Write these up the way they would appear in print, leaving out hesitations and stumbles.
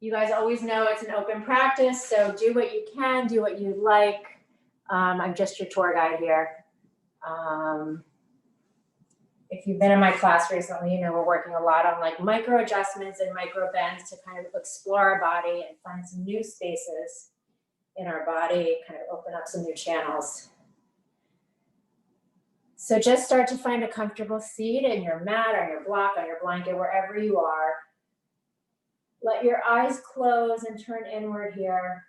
You guys always know it's an open practice, so do what you can, do what you like. I'm just your tour guide here. If you've been in my class recently, you know we're working a lot on like micro adjustments and micro bends to kind of explore our body and find some new spaces in our body, kind of open up some new channels. So just start to find a comfortable seat in your mat, on your block, on your blanket, wherever you are. Let your eyes close and turn inward here.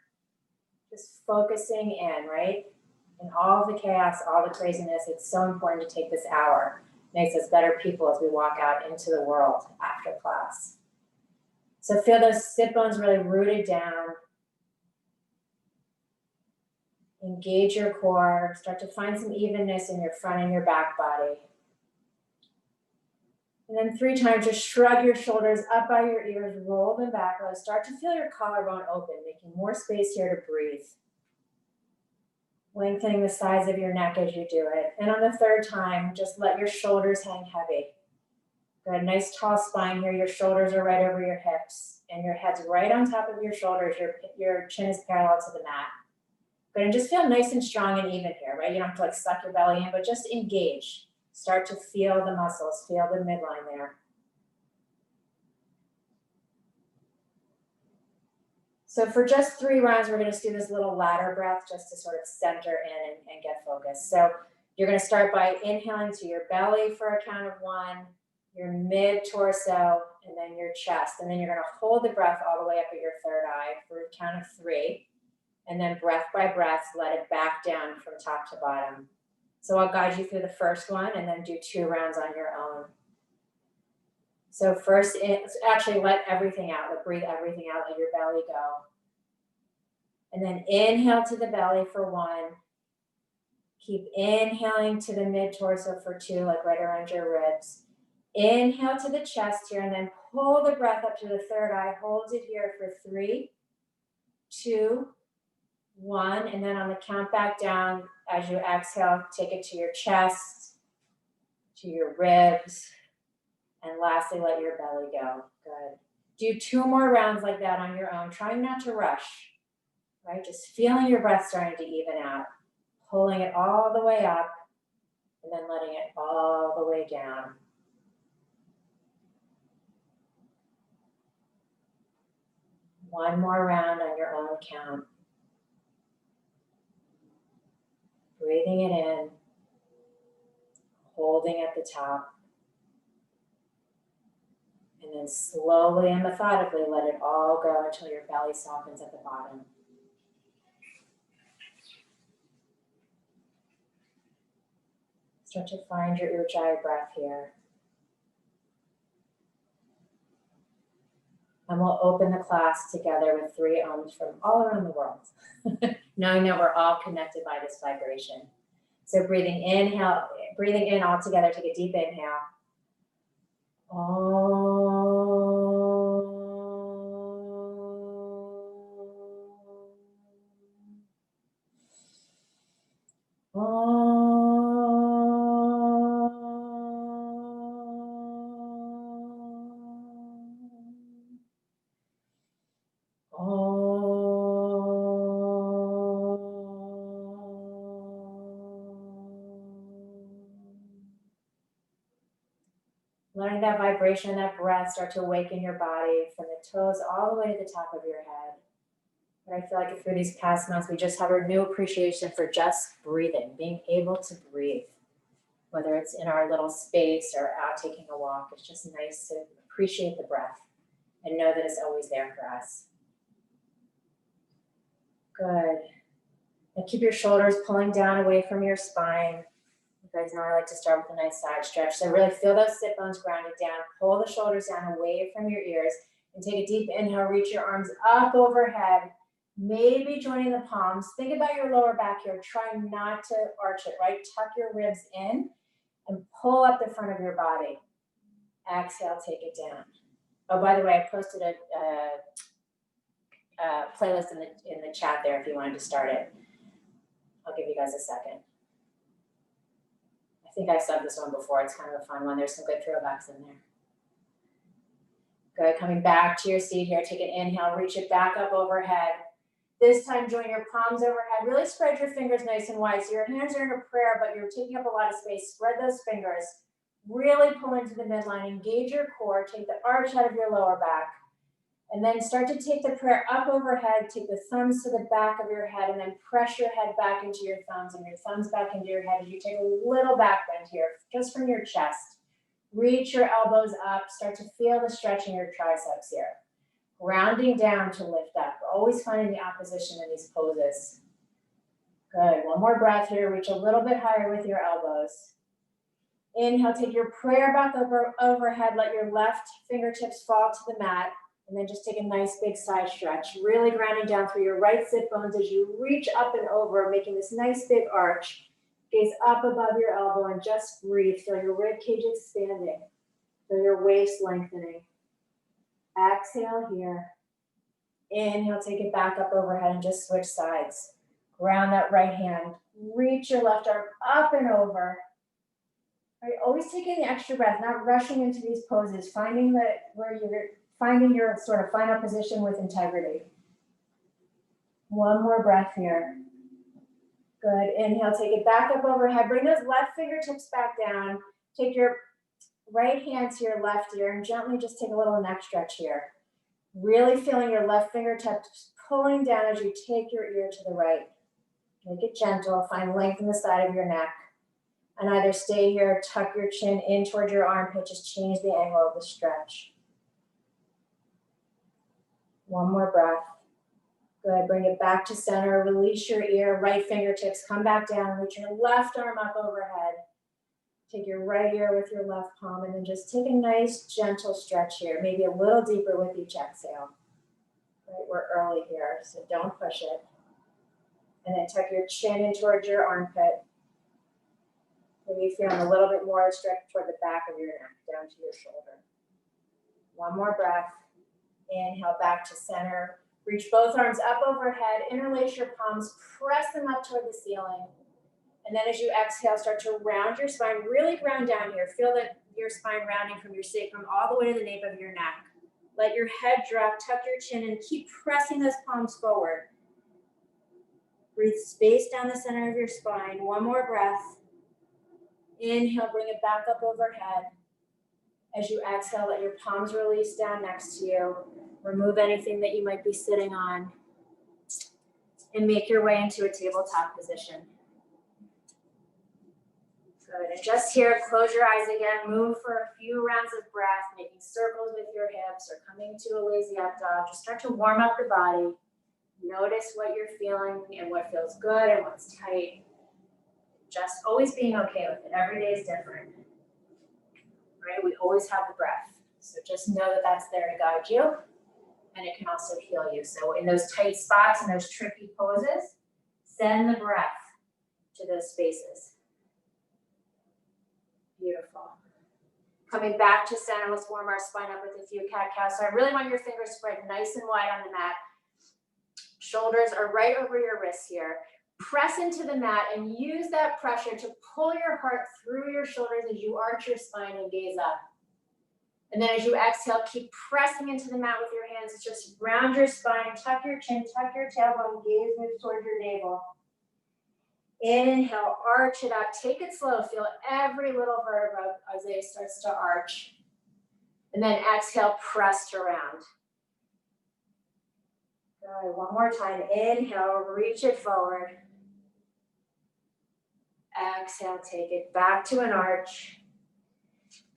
Just focusing in, right? In all the chaos, all the craziness, it's so important to take this hour. It makes us better people as we walk out into the world after class. So feel those sit bones really rooted down. Engage your core. Start to find some evenness in your front and your back body. And then 3 times, just shrug your shoulders up by your ears, roll them back. Start to feel your collarbone open, making more space here to breathe. Lengthening the sides of your neck as you do it. And on the 3rd time, just let your shoulders hang heavy. Good, nice tall spine here. Your shoulders are right over your hips and your head's right on top of your shoulders. Your chin is parallel to the mat. Good, and just feel nice and strong and even here, right? You don't have to like suck your belly in, but just engage. Start to feel the muscles, feel the midline there. So for just 3 rounds, we're gonna do this little ladder breath just to sort of center in and get focused. So you're gonna start by inhaling to your belly for a count of 1, your mid-torso, and then your chest. And then you're gonna hold the breath all the way up at your 3rd eye for a count of 3. And then breath by breath, let it back down from top to bottom. So I'll guide you through the first one and then do 2 rounds on your own. So first, actually let everything out, breathe everything out, let your belly go. And then inhale to the belly for 1. Keep inhaling to the mid-torso for 2, like right around your ribs. Inhale to the chest here, and then pull the breath up to the 3rd eye. Hold it here for 3, 2, 1. And then on the count back down, as you exhale, take it to your chest, to your ribs, and lastly, let your belly go. Good. Do 2 more rounds like that on your own, trying not to rush, right? Just feeling your breath starting to even out, pulling it all the way up, and then letting it all the way down. One more round on your own count. Breathing it in, holding at the top, and then slowly and methodically let it all go until your belly softens at the bottom. Start to find your Ujjayi breath here. And we'll open the class together with 3 Ums from all around the world, knowing that we're all connected by this vibration. So breathing in all together, take a deep inhale. Letting that vibration, that breath start to awaken your body from the toes all the way to the top of your head. But I feel like through these past months, we just have a new appreciation for just breathing, being able to breathe, whether it's in our little space or out taking a walk. It's just nice to appreciate the breath and know that it's always there for us. Good. And keep your shoulders pulling down away from your spine. You guys know I like to start with a nice side stretch. So really feel those sit bones grounded down. Pull the shoulders down away from your ears and take a deep inhale. Reach your arms up overhead. Maybe joining the palms. Think about your lower back here. Try not to arch it, right? Tuck your ribs in and pull up the front of your body. Exhale, take it down. Oh, by the way, I posted a playlist in the chat there if you wanted to start it. I'll give you guys a second. I think I've said this one before. It's kind of a fun one. There's some good throwbacks in there. Good, coming back to your seat here, take an inhale, reach it back up overhead. This time, join your palms overhead. Really spread your fingers nice and wide. So your hands are in a prayer, but you're taking up a lot of space. Spread those fingers. Really pull into the midline. Engage your core. Take the arch out of your lower back. And then start to take the prayer up overhead. Take the thumbs to the back of your head, and then press your head back into your thumbs and your thumbs back into your head as you take a little back bend here, just from your chest. Reach your elbows up. Start to feel the stretch in your triceps here. Rounding down to lift up. We're always finding the opposition in these poses. Good, one more breath here. Reach a little bit higher with your elbows. Inhale, take your prayer back overhead. Let your left fingertips fall to the mat. And then just take a nice big side stretch. Really grounding down through your right sit bones as you reach up and over, making this nice big arch. Gaze up above your elbow and just breathe. Feel your rib cage expanding. Feel your waist lengthening. Exhale here. Inhale, take it back up overhead and just switch sides. Ground that right hand. Reach your left arm up and over. All right, always taking the extra breath, not rushing into these poses, finding your sort of final position with integrity. One more breath here. Good. Inhale, take it back up overhead. Bring those left fingertips back down. Take your right hand to your left ear and gently just take a little neck stretch here. Really feeling your left fingertips pulling down as you take your ear to the right. Make it gentle. Find length in the side of your neck. And either stay here, tuck your chin in toward your armpit, just change the angle of the stretch. One more breath. Good, bring it back to center, release your ear, right fingertips, come back down, reach your left arm up overhead. Take your right ear with your left palm and then just take a nice gentle stretch here, maybe a little deeper with each exhale. Right, we're early here, so don't push it. And then tuck your chin in towards your armpit. Maybe feeling a little bit more stretch toward the back of your neck, down to your shoulder. One more breath. Inhale back to center. Reach both arms up overhead, interlace your palms, press them up toward the ceiling. And then as you exhale, start to round your spine, really ground down here. Feel that your spine rounding from your sacrum all the way to the nape of your neck. Let your head drop, tuck your chin, and keep pressing those palms forward. Breathe space down the center of your spine. One more breath. Inhale, bring it back up overhead. As you exhale, let your palms release down next to you. Remove anything that you might be sitting on. And make your way into a tabletop position. Good, and just here, close your eyes again. Move for a few rounds of breath, making circles with your hips or coming to a lazy up dog. Just start to warm up the body. Notice what you're feeling and what feels good and what's tight. Just always being okay with it. Every day is different. Right? We always have the breath. So just know that that's there to guide you, and it can also heal you. So in those tight spots and those tricky poses, send the breath to those spaces. Beautiful. Coming back to center, let's warm our spine up with a few cat-cows. So I really want your fingers spread nice and wide on the mat. Shoulders are right over your wrists here. Press into the mat and use that pressure to pull your heart through your shoulders as you arch your spine and gaze up. And then as you exhale, keep pressing into the mat with your hands. Just round your spine, tuck your chin, tuck your tailbone, gaze moves towards your navel. Inhale, arch it up, take it slow. Feel every little vertebra as it starts to arch. And then exhale, press to round. Good, one more time. Inhale, reach it forward. Exhale, take it back to an arch.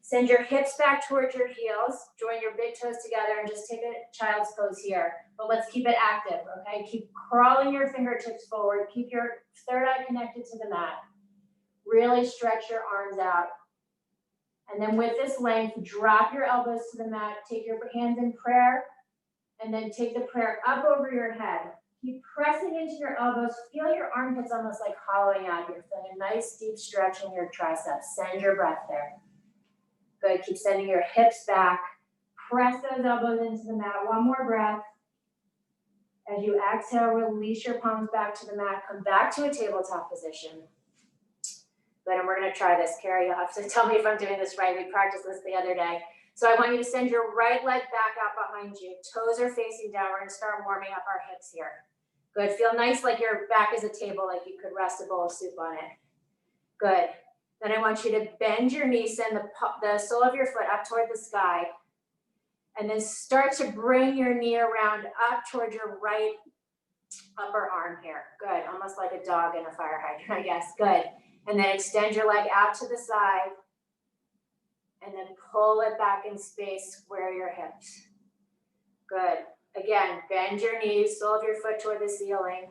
Send your hips back towards your heels. Join your big toes together and just take a child's pose here. But let's keep it active, okay? Keep crawling your fingertips forward. Keep your third eye connected to the mat. Really stretch your arms out. And then with this length, drop your elbows to the mat. Take your hands in prayer. And then take the prayer up over your head. Keep pressing into your elbows. Feel your armpits almost like hollowing out here. Feeling a nice deep stretch in your triceps. Send your breath there. Good, keep sending your hips back. Press those elbows into the mat. One more breath. As you exhale, release your palms back to the mat. Come back to a tabletop position. Good, and we're gonna try this. Carrie, you'll have to tell me if I'm doing this right. We practiced this the other day. So I want you to send your right leg back out behind you. Toes are facing down. We're gonna start warming up our hips here. Good, feel nice like your back is a table, like you could rest a bowl of soup on it. Good. Then I want you to bend your knees, send the sole of your foot up toward the sky, and then start to bring your knee around up toward your right upper arm here. Good, almost like a dog in a fire hydrant, I guess. Good. And then extend your leg out to the side, and then pull it back in space, square your hips. Good. Again, bend your knees, sole of your foot toward the ceiling.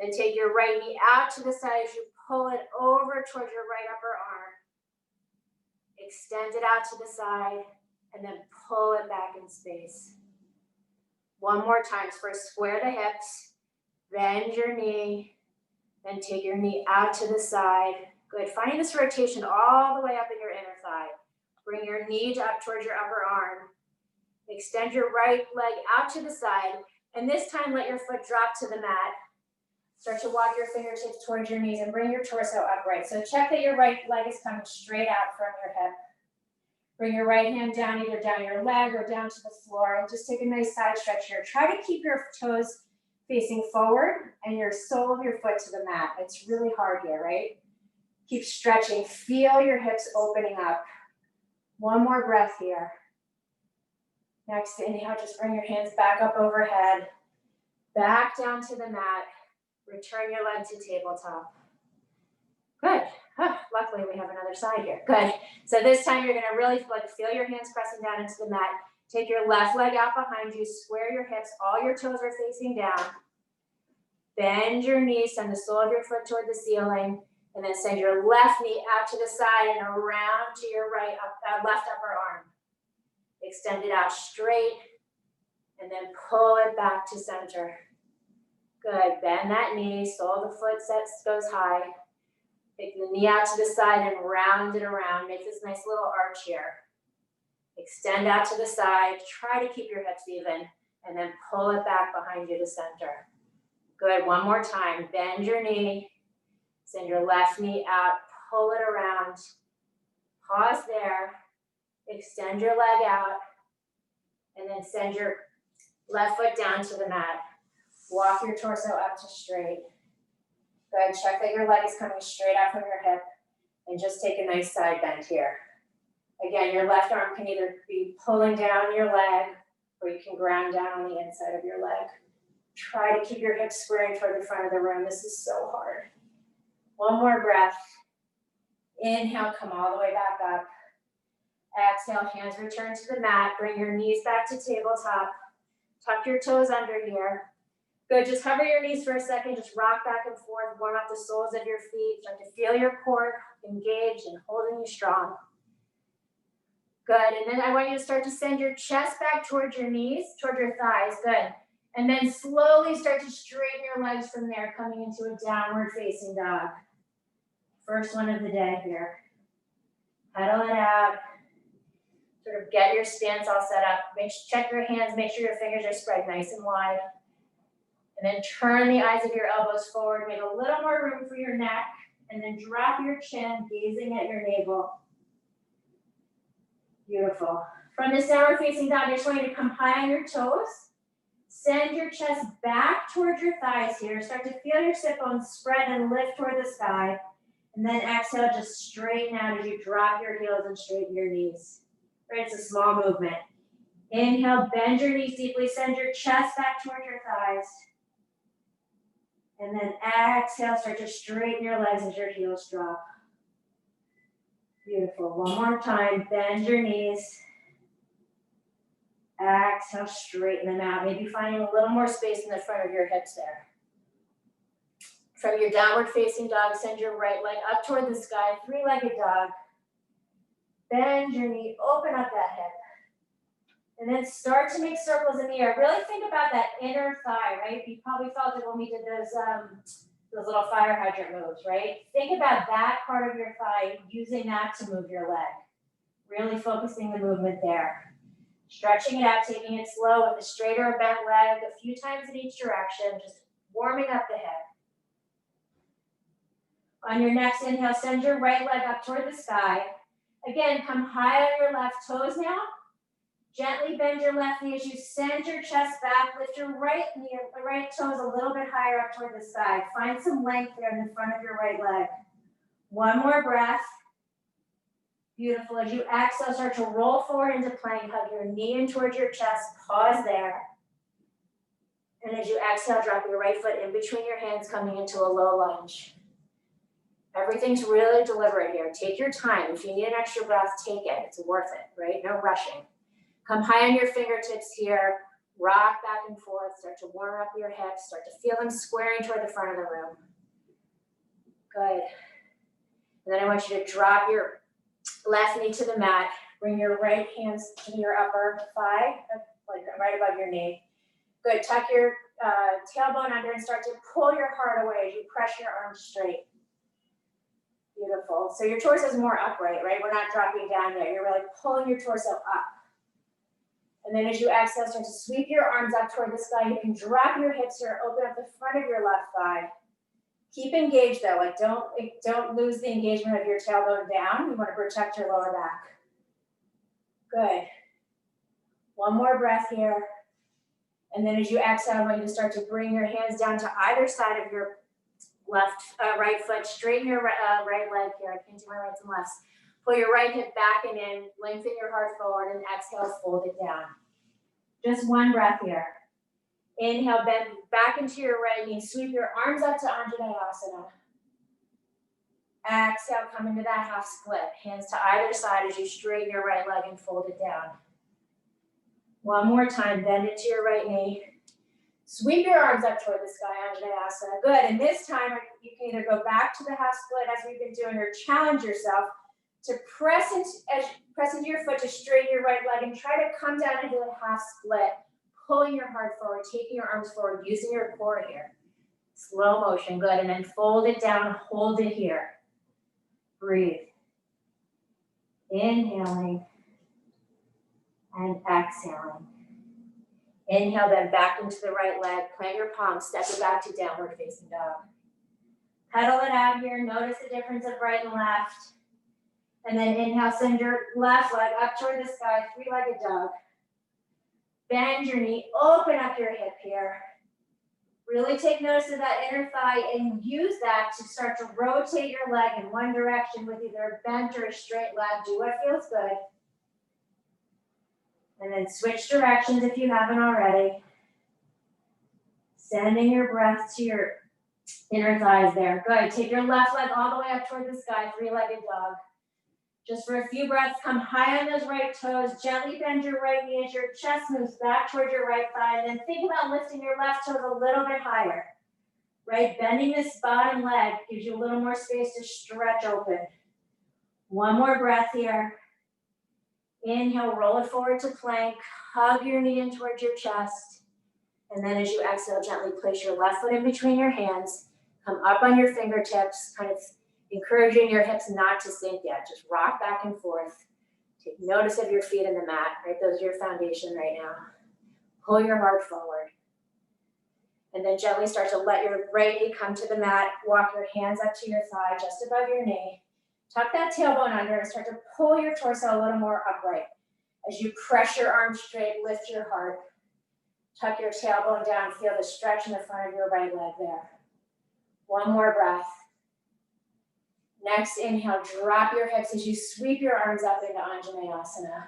Then take your right knee out to the side as you pull it over towards your right upper arm. Extend it out to the side, and then pull it back in space. One more time. First, square the hips, bend your knee, then take your knee out to the side. Good. Finding this rotation all the way up in your inner thigh. Bring your knee up towards your upper arm. Extend your right leg out to the side, and this time let your foot drop to the mat. Start to walk your fingertips towards your knees and bring your torso upright. So check that your right leg is coming straight out from your hip. Bring your right hand down, either down your leg or down to the floor, and just take a nice side stretch here. Try to keep your toes facing forward and your sole of your foot to the mat. It's really hard here, right? Keep stretching. Feel your hips opening up. One more breath here. Next inhale, just bring your hands back up overhead, back down to the mat. Return your leg to tabletop. Good. Luckily, we have another side here. Good. So this time you're gonna really feel your hands pressing down into the mat. Take your left leg out behind you, square your hips, all your toes are facing down. Bend your knees, send the sole of your foot toward the ceiling, and then send your left knee out to the side and around to your left upper arm. Extend it out straight, and then pull it back to center. Good, bend that knee, sole of the foot goes high. Take the knee out to the side and round it around. Make this nice little arch here. Extend out to the side, try to keep your hips even, and then pull it back behind you to center. Good, one more time. Bend your knee, send your left knee out, pull it around. Pause there, extend your leg out, and then send your left foot down to the mat. Walk your torso up to straight. Good, check that your leg is coming straight out from your hip, and just take a nice side bend here. Again, your left arm can either be pulling down your leg, or you can ground down on the inside of your leg. Try to keep your hips squaring toward the front of the room. This is so hard. One more breath. Inhale, come all the way back up. Exhale, hands return to the mat. Bring your knees back to tabletop. Tuck your toes under here. Good, just hover your knees for a second, just rock back and forth, warm up the soles of your feet, start to feel your core engaged and holding you strong. Good, and then I want you to start to send your chest back towards your knees, toward your thighs, good. And then slowly start to straighten your legs from there, coming into a downward facing dog. First one of the day here. Pedal it out. Sort of get your stance all set up. Check your hands, make sure your fingers are spread nice and wide. And then turn the eyes of your elbows forward, make a little more room for your neck, and then drop your chin, gazing at your navel. Beautiful. From this downward facing dog, I just want you to come high on your toes. Send your chest back towards your thighs here. Start to feel your sit bones spread and lift toward the sky. And then exhale, just straighten out as you drop your heels and straighten your knees. Right, it's a small movement. Inhale, bend your knees deeply, send your chest back toward your thighs. And then exhale, start to straighten your legs as your heels drop. Beautiful. One more time. Bend your knees. Exhale, straighten them out. Maybe finding a little more space in the front of your hips there. From your downward facing dog, send your right leg up toward the sky, three-legged dog. Bend your knee, open up that hip. And then start to make circles in the air. Really think about that inner thigh, right? You probably felt it when we did those little fire hydrant moves, right? Think about that part of your thigh, using that to move your leg. Really focusing the movement there. Stretching it out, taking it slow with a straight or a bent leg, a few times in each direction, just warming up the hip. On your next inhale, send your right leg up toward the sky. Again, come high on your left toes now. Gently bend your left knee as you send your chest back. Lift your right knee, the right toes a little bit higher up toward the sky. Find some length there in the front of your right leg. One more breath. Beautiful. As you exhale, start to roll forward into plank. Hug your knee in towards your chest. Pause there. And as you exhale, drop your right foot in between your hands, coming into a low lunge. Everything's really deliberate here. Take your time. If you need an extra breath, take it. It's worth it, right? No rushing. Come high on your fingertips here. Rock back and forth. Start to warm up your hips. Start to feel them squaring toward the front of the room. Good. And then I want you to drop your left knee to the mat. Bring your right hands to your upper thigh, like right above your knee. Good. Tuck your tailbone under and start to pull your heart away as you press your arms straight. Beautiful. So your torso is more upright, right? We're not dropping down there. You're really pulling your torso up. And then as you exhale, start to sweep your arms up toward the sky. You can drop your hips here, open up the front of your left thigh. Keep engaged though, like don't lose the engagement of your tailbone down. You want to protect your lower back. Good. One more breath here. And then as you exhale, I want you to start to bring your hands down to either side of your right foot. Straighten your right leg here. I can't do my rights and lefts. Pull your right hip back and in. Lengthen your heart forward and exhale, fold it down. Just one breath here. Inhale, bend back into your right knee. Sweep your arms up to Anjaneyasana. Exhale, come into that half split. Hands to either side as you straighten your right leg and fold it down. One more time, bend into your right knee. Sweep your arms up toward the sky, Anjaneyasana. Good, and this time you can either go back to the half split as we've been doing or challenge yourself to press into your foot to straighten your right leg and try to come down into the half split, pulling your heart forward, taking your arms forward, using your core here. Slow motion, good, and then fold it down, hold it here. Breathe. Inhaling and exhaling. Inhale, then back into the right leg. Plant your palms, step it back to downward facing dog. Pedal it out here. Notice the difference of right and left. And then inhale, send your left leg up toward the sky, three-legged dog. Bend your knee, open up your hip here. Really take notice of that inner thigh and use that to start to rotate your leg in one direction with either a bent or a straight leg. Do what feels good. And then switch directions if you haven't already. Sending your breath to your inner thighs there. Good. Take your left leg all the way up toward the sky, three-legged dog. Just for a few breaths, come high on those right toes. Gently bend your right knee as your chest moves back toward your right thigh. And then think about lifting your left toes a little bit higher. Right? Bending this bottom leg gives you a little more space to stretch open. One more breath here. Inhale, roll it forward to plank. Hug your knee in towards your chest. And then as you exhale, gently place your left foot in between your hands. Come up on your fingertips, kind of encouraging your hips not to sink yet. Just rock back and forth. Take notice of your feet in the mat, right? Those are your foundation right now. Pull your heart forward. And then gently start to let your right knee come to the mat. Walk your hands up to your thigh, just above your knee. Tuck that tailbone under and start to pull your torso a little more upright. As you press your arms straight, lift your heart. Tuck your tailbone down, feel the stretch in the front of your right leg there. One more breath. Next inhale, drop your hips as you sweep your arms up into Anjaneyasana,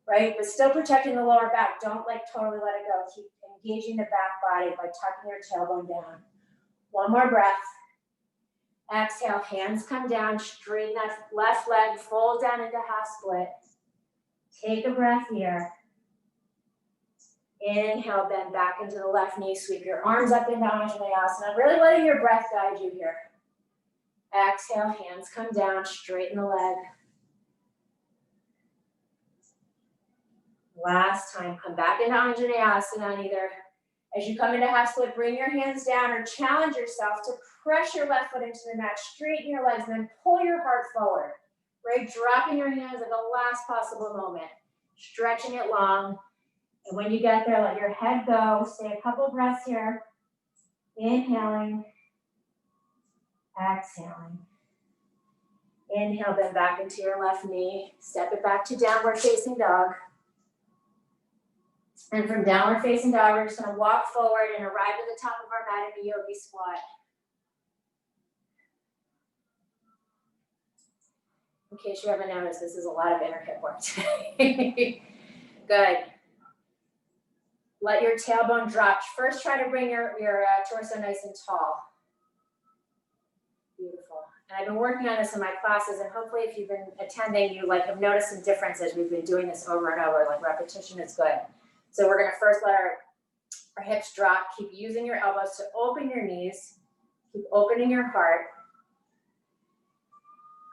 right? But still protecting the lower back. Don't totally let it go. Keep engaging the back body by tucking your tailbone down. One more breath. Exhale, hands come down, straighten that left leg, fold down into half split. Take a breath here. Inhale, bend back into the left knee, sweep your arms up into Anjaneyasana, really letting your breath guide you here. Exhale, hands come down, straighten the leg. Last time, come back into Anjaneyasana, and either as you come into half split, bring your hands down or challenge yourself to press your left foot into the mat, straighten your legs, and then pull your heart forward, right? Dropping your hands at the last possible moment, stretching it long. And when you get there, let your head go. Stay a couple breaths here. Inhaling, exhaling. Inhale, bend back into your left knee. Step it back to downward facing dog. And from downward facing dog, we're just gonna walk forward and arrive at the top of our mat in a yogi squat. In case you haven't noticed, this is a lot of inner hip work today. Good. Let your tailbone drop. First, try to bring your torso nice and tall. Beautiful. And I've been working on this in my classes, and hopefully if you've been attending, you have noticed some differences. We've been doing this over and over, repetition is good. So we're gonna first let our hips drop. Keep using your elbows to open your knees. Keep opening your heart.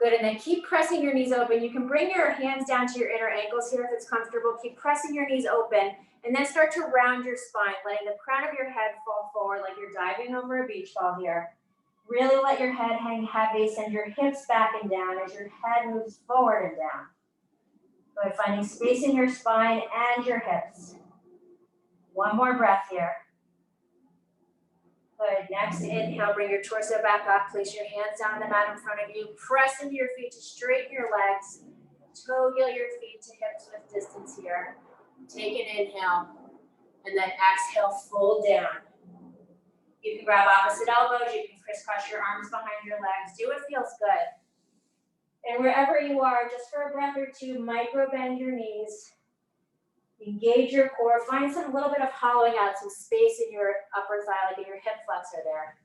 Good, and then keep pressing your knees open. You can bring your hands down to your inner ankles here if it's comfortable. Keep pressing your knees open, and then start to round your spine, letting the crown of your head fall forward like you're diving over a beach ball here. Really let your head hang heavy, send your hips back and down as your head moves forward and down. Good, finding space in your spine and your hips. One more breath here. Good, next inhale, bring your torso back up, place your hands down on the mat in front of you, press into your feet to straighten your legs, toe heel your feet to hips with distance here. Take an inhale, and then exhale, fold down. You can grab opposite elbows, you can crisscross your arms behind your legs, do what feels good. And wherever you are, just for a breath or two, micro bend your knees. Engage your core, find some little bit of hollowing out, some space in your upper thigh, like in your hip flexor there.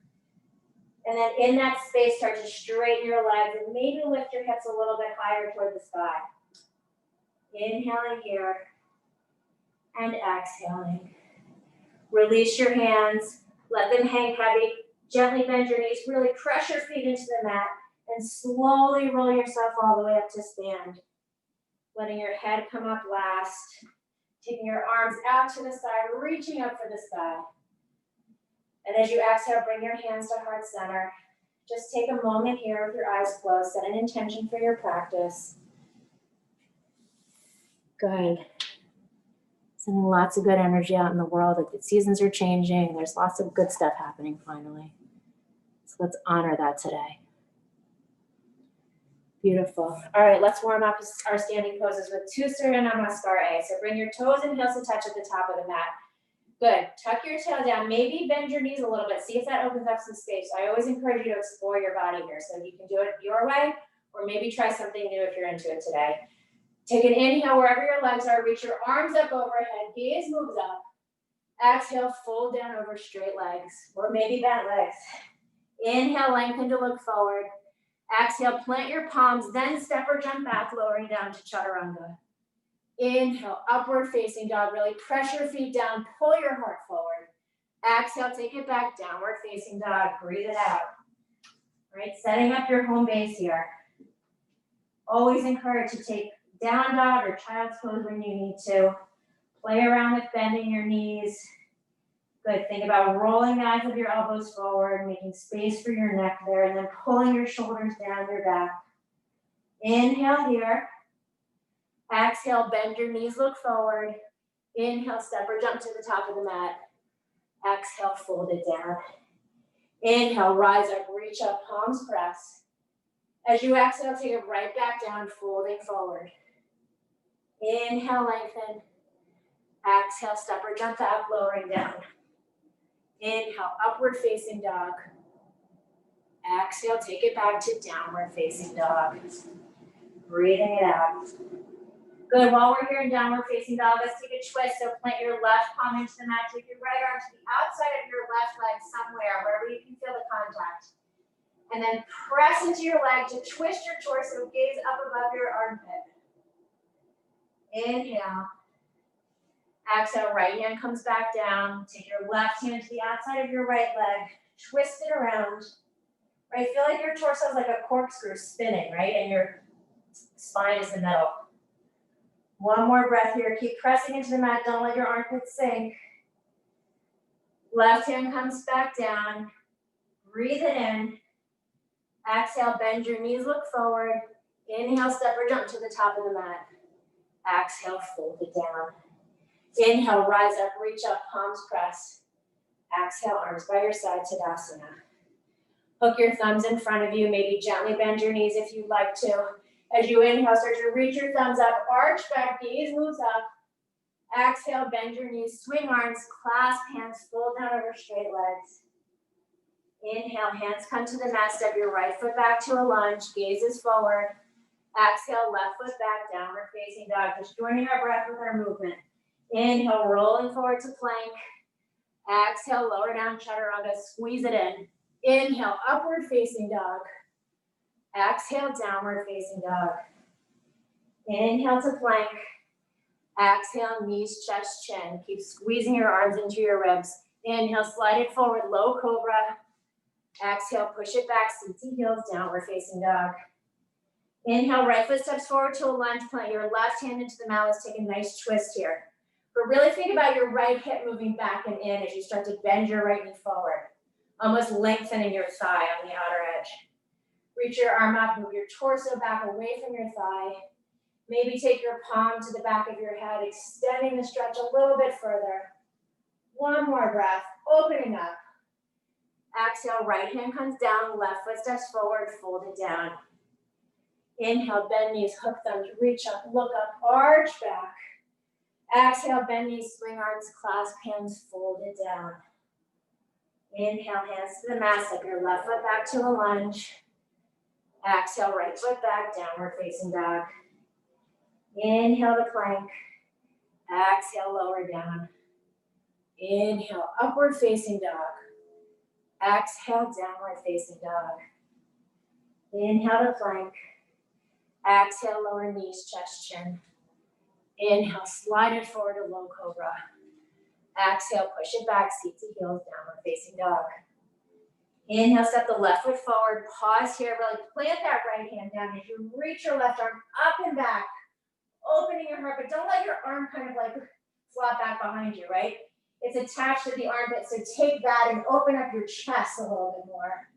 And then in that space, start to straighten your legs and maybe lift your hips a little bit higher toward the sky. Inhaling here and exhaling. Release your hands, let them hang heavy, gently bend your knees, really press your feet into the mat and slowly roll yourself all the way up to stand. Letting your head come up last. Taking your arms out to the side, reaching up for the sky. And as you exhale, bring your hands to heart center. Just take a moment here with your eyes closed, set an intention for your practice. Good. Sending lots of good energy out in the world. The seasons are changing. There's lots of good stuff happening finally. So let's honor that today. Beautiful. All right, let's warm up our standing poses with two Surya Namaskar. So bring your toes and heels to touch at the top of the mat. Good. Tuck your tail down. Maybe bend your knees a little bit. See if that opens up some space. I always encourage you to explore your body here. So you can do it your way, or maybe try something new if you're into it today. Take an inhale wherever your legs are. Reach your arms up overhead. Gaze moves up. Exhale, fold down over straight legs, or maybe bent legs. Inhale, lengthen to look forward. Exhale, plant your palms, then step or jump back, lowering down to chaturanga. Inhale, upward facing dog, really press your feet down, pull your heart forward. Exhale, take it back, downward facing dog, breathe it out. All right, setting up your home base here. Always encourage to take down dog or child's pose when you need to. Play around with bending your knees. Good, think about rolling the eyes of your elbows forward, making space for your neck there, and then pulling your shoulders down your back. Inhale here. Exhale, bend your knees, look forward. Inhale, step or jump to the top of the mat. Exhale, fold it down. Inhale, rise up, reach up, palms press. As you exhale, take it right back down, folding forward. Inhale, lengthen. Exhale, step or jump back, lowering down. Inhale, upward facing dog. Exhale, take it back to downward facing dog. Breathing it out. Good, while we're here in downward facing dog, let's take a twist. So plant your left palm into the mat, take your right arm to the outside of your left leg somewhere, wherever you can feel the contact. And then press into your leg to twist your torso, gaze up above your armpit. Inhale. Exhale, right hand comes back down. Take your left hand to the outside of your right leg. Twist it around. Right, feel like your torso is like a corkscrew spinning, right? And your spine is the middle. One more breath here. Keep pressing into the mat. Don't let your armpits sink. Left hand comes back down. Breathe it in. Exhale, bend your knees, look forward. Inhale, step or jump to the top of the mat. Exhale, fold it down. Inhale, rise up, reach up, palms press. Exhale, arms by your side, Tadasana. Hook your thumbs in front of you, maybe gently bend your knees if you'd like to. As you inhale, start to reach your thumbs up, arch back, gaze moves up. Exhale, bend your knees, swing arms, clasp hands, fold down over straight legs. Inhale, hands come to the mat, step your right foot back to a lunge, gazes forward. Exhale, left foot back, downward facing dog. Just joining our breath with our movement. Inhale, rolling forward to plank. Exhale, lower down, chaturanga, squeeze it in. Inhale, upward facing dog. Exhale, downward facing dog. Inhale to plank. Exhale, knees, chest, chin. Keep squeezing your arms into your ribs. Inhale, slide it forward, low cobra. Exhale, push it back, seat to heels, downward facing dog. Inhale, right foot steps forward to a lunge, plant your left hand into the mat. Let's take a nice twist here. But really think about your right hip moving back and in as you start to bend your right knee forward, almost lengthening your thigh on the outer edge. Reach your arm up, move your torso back away from your thigh. Maybe take your palm to the back of your head, extending the stretch a little bit further. One more breath, opening up. Exhale, right hand comes down, left foot steps forward, fold it down. Inhale, bend knees, hook thumbs, reach up, look up, arch back. Exhale, bend knees, swing arms, clasp hands, fold it down. Inhale, hands to the mat, step your left foot back to a lunge. Exhale, right foot back, downward facing dog. Inhale to plank. Exhale, lower down. Inhale, upward facing dog. Exhale, downward facing dog. Inhale to plank. Exhale, lower knees, chest, chin. Inhale, slide it forward to low cobra. Exhale, push it back, seat to heels, downward facing dog. Inhale, step the left foot forward, pause here, really plant that right hand down as you reach your left arm up and back, opening your heart, but don't let your arm kind of like flop back behind you, right? It's attached to the armpit, so take that and open up your chest a little bit more.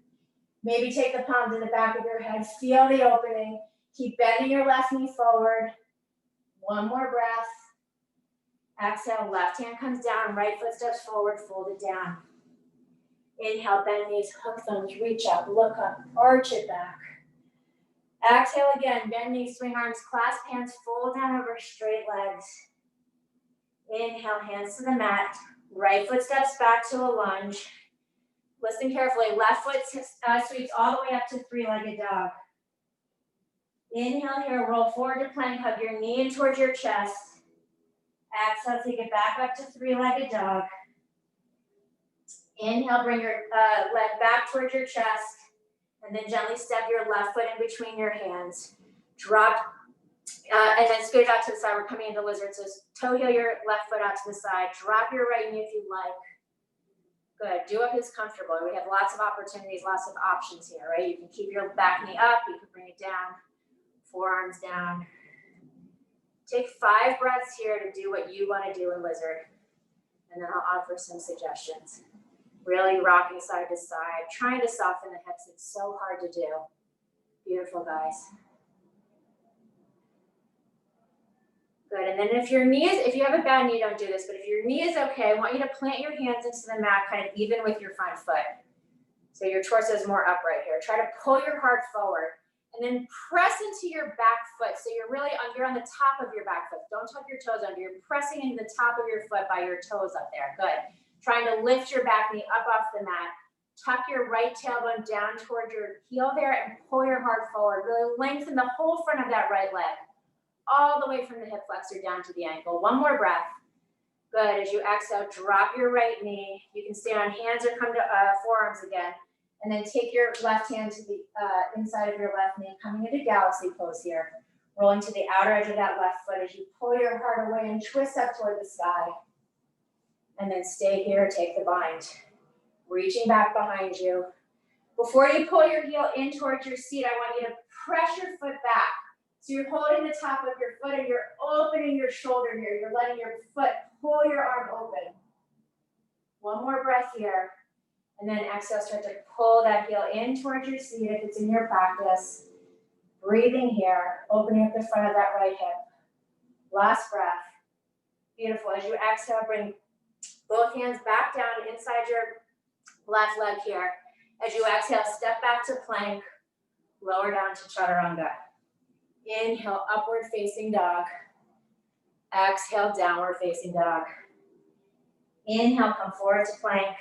Maybe take the palm to the back of your head, feel the opening, keep bending your left knee forward. One more breath. Exhale, left hand comes down, right foot steps forward, fold it down. Inhale, bend knees, hook thumbs, reach up, look up, arch it back. Exhale again, bend knees, swing arms, clasp hands, fold down over straight legs. Inhale, hands to the mat, right foot steps back to a lunge. Listen carefully, left foot sweeps all the way up to three-legged dog. Inhale here, roll forward to plank, hug your knee in towards your chest. Exhale, take it back up to three-legged dog. Inhale, bring your leg back towards your chest, and then gently step your left foot in between your hands. Drop, and then scoot out to the side. We're coming into lizard, so toe heel your left foot out to the side. Drop your right knee if you like. Good, do what is comfortable. We have lots of opportunities, lots of options here, right? You can keep your back knee up, you can bring it down, forearms down. Take 5 breaths here to do what you want to do in lizard, and then I'll offer some suggestions. Really rocking side to side, trying to soften the hips. It's so hard to do. Beautiful, guys. Good, and then if your knee is, if you have a bad knee, don't do this, but if your knee is okay, I want you to plant your hands into the mat kind of even with your front foot. So your torso is more upright here. Try to pull your heart forward and then press into your back foot. So you're really you're on the top of your back foot. Don't tuck your toes under. You're pressing into the top of your foot by your toes up there. Good. Trying to lift your back knee up off the mat. Tuck your right tailbone down toward your heel there and pull your heart forward. Really lengthen the whole front of that right leg, all the way from the hip flexor down to the ankle. One more breath. Good. As you exhale, drop your right knee. You can stay on hands or come to forearms again. And then take your left hand to the inside of your left knee, coming into galaxy pose here. Rolling to the outer edge of that left foot as you pull your heart away and twist up toward the sky. And then stay here, take the bind. Reaching back behind you. Before you pull your heel in towards your seat, I want you to press your foot back. So you're holding the top of your foot and you're opening your shoulder here. You're letting your foot pull your arm open. One more breath here. And then exhale, start to pull that heel in towards your seat if it's in your practice. Breathing here, opening up the front of that right hip. Last breath. Beautiful. As you exhale, bring both hands back down inside your left leg here. As you exhale, step back to plank, lower down to chaturanga. Inhale, upward facing dog. Exhale, downward facing dog. Inhale, come forward to plank.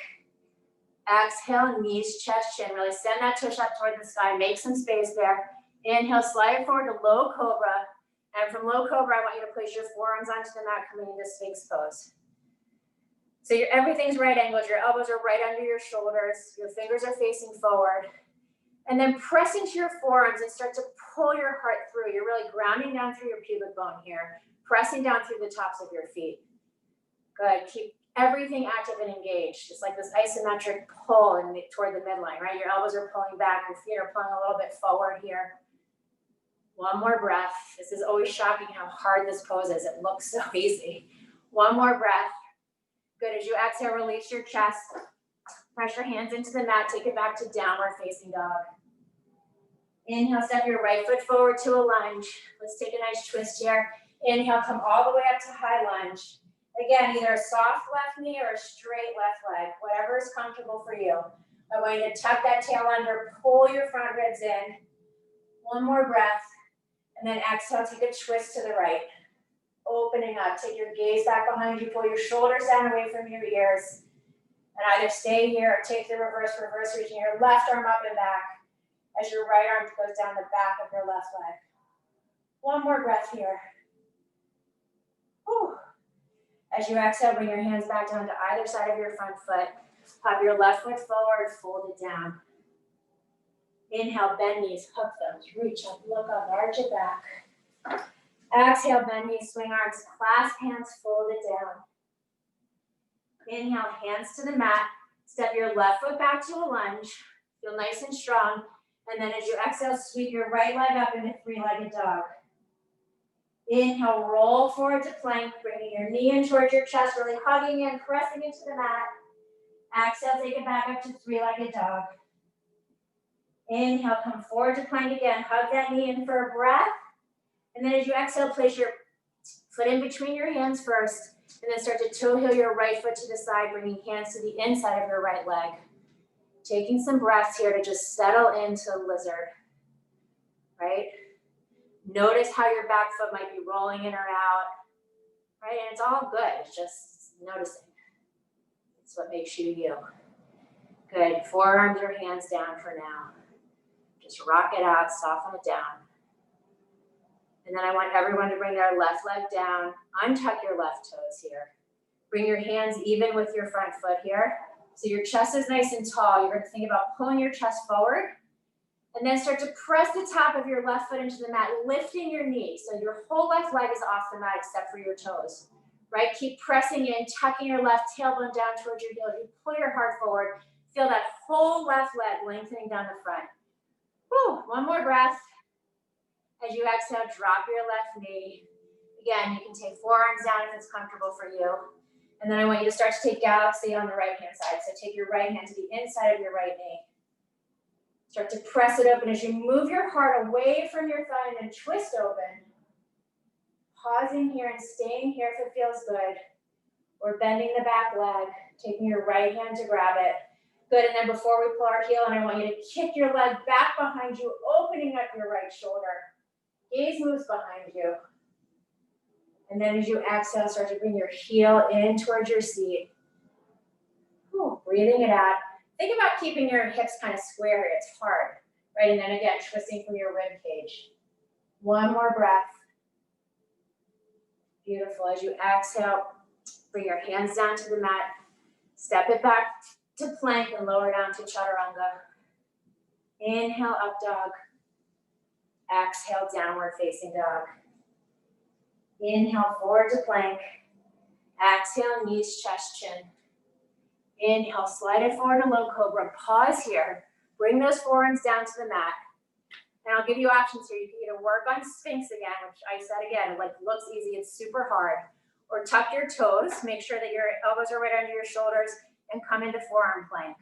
Exhale, knees, chest, chin. Really send that tush up toward the sky. Make some space there. Inhale, slide forward to low cobra. And from low cobra, I want you to place your forearms onto the mat, coming into sphinx pose. So everything's right angled. Your elbows are right under your shoulders. Your fingers are facing forward. And then press into your forearms and start to pull your heart through. You're really grounding down through your pubic bone here, pressing down through the tops of your feet. Good. Keep everything active and engaged. Just like this isometric pull toward the midline, right? Your elbows are pulling back. Your feet are pulling a little bit forward here. One more breath. This is always shocking how hard this pose is. It looks so easy. One more breath. Good. As you exhale, release your chest. Press your hands into the mat. Take it back to downward facing dog. Inhale, step your right foot forward to a lunge. Let's take a nice twist here. Inhale, come all the way up to high lunge. Again, either a soft left knee or a straight left leg, whatever is comfortable for you. I want you to tuck that tail under, pull your front ribs in. One more breath, and then exhale, take a twist to the right. Opening up, take your gaze back behind you, pull your shoulders down away from your ears, and either stay here or take the reverse, reaching your left arm up and back as your right arm goes down the back of your left leg. One more breath here. Whew. As you exhale, bring your hands back down to either side of your front foot. Pop your left foot forward, fold it down. Inhale, bend knees, hook them, reach up, look up, arch it back. Exhale, bend knees, swing arms, clasp hands, fold it down. Inhale, hands to the mat. Step your left foot back to a lunge. Feel nice and strong. And then as you exhale, sweep your right leg up into three-legged dog. Inhale, roll forward to plank, bringing your knee in towards your chest, really hugging in, pressing into the mat. Exhale, take it back up to three-legged dog. Inhale, come forward to plank again. Hug that knee in for a breath. And then as you exhale, place your foot in between your hands first, and then start to toe heel your right foot to the side, bringing hands to the inside of your right leg. Taking some breaths here to just settle into lizard, right? Notice how your back foot might be rolling in or out, right? And it's all good, it's just noticing. It's what makes you you. Good, forearms or hands down for now. Just rock it out, soften it down. And then I want everyone to bring their left leg down, untuck your left toes here. Bring your hands even with your front foot here. So your chest is nice and tall. You're gonna think about pulling your chest forward, and then start to press the top of your left foot into the mat, lifting your knee. So your whole left leg is off the mat except for your toes, right? Keep pressing in, tucking your left tailbone down towards your heel. You pull your heart forward. Feel that whole left leg lengthening down the front. Whew, one more breath. As you exhale, drop your left knee. Again, you can take forearms down if it's comfortable for you. And then I want you to start to take galaxy on the right-hand side. So take your right hand to the inside of your right knee. Start to press it open as you move your heart away from your thigh and then twist open. Pausing here and staying here if it feels good. Or bending the back leg, taking your right hand to grab it. Good, and then before we pull our heel, and I want you to kick your leg back behind you, opening up your right shoulder. Gaze moves behind you. And then as you exhale, start to bring your heel in towards your seat. Ooh, breathing it out. Think about keeping your hips kind of square here. It's hard, right? And then again, twisting from your rib cage. One more breath. Beautiful. As you exhale, bring your hands down to the mat. Step it back to plank and lower down to chaturanga. Inhale, up dog. Exhale, downward facing dog. Inhale, forward to plank. Exhale, knees, chest, chin. Inhale, slide it forward to low cobra. Pause here. Bring those forearms down to the mat. And I'll give you options here. You can either work on Sphinx again, which I said again, like looks easy, it's super hard. Or tuck your toes, make sure that your elbows are right under your shoulders, and come into forearm plank.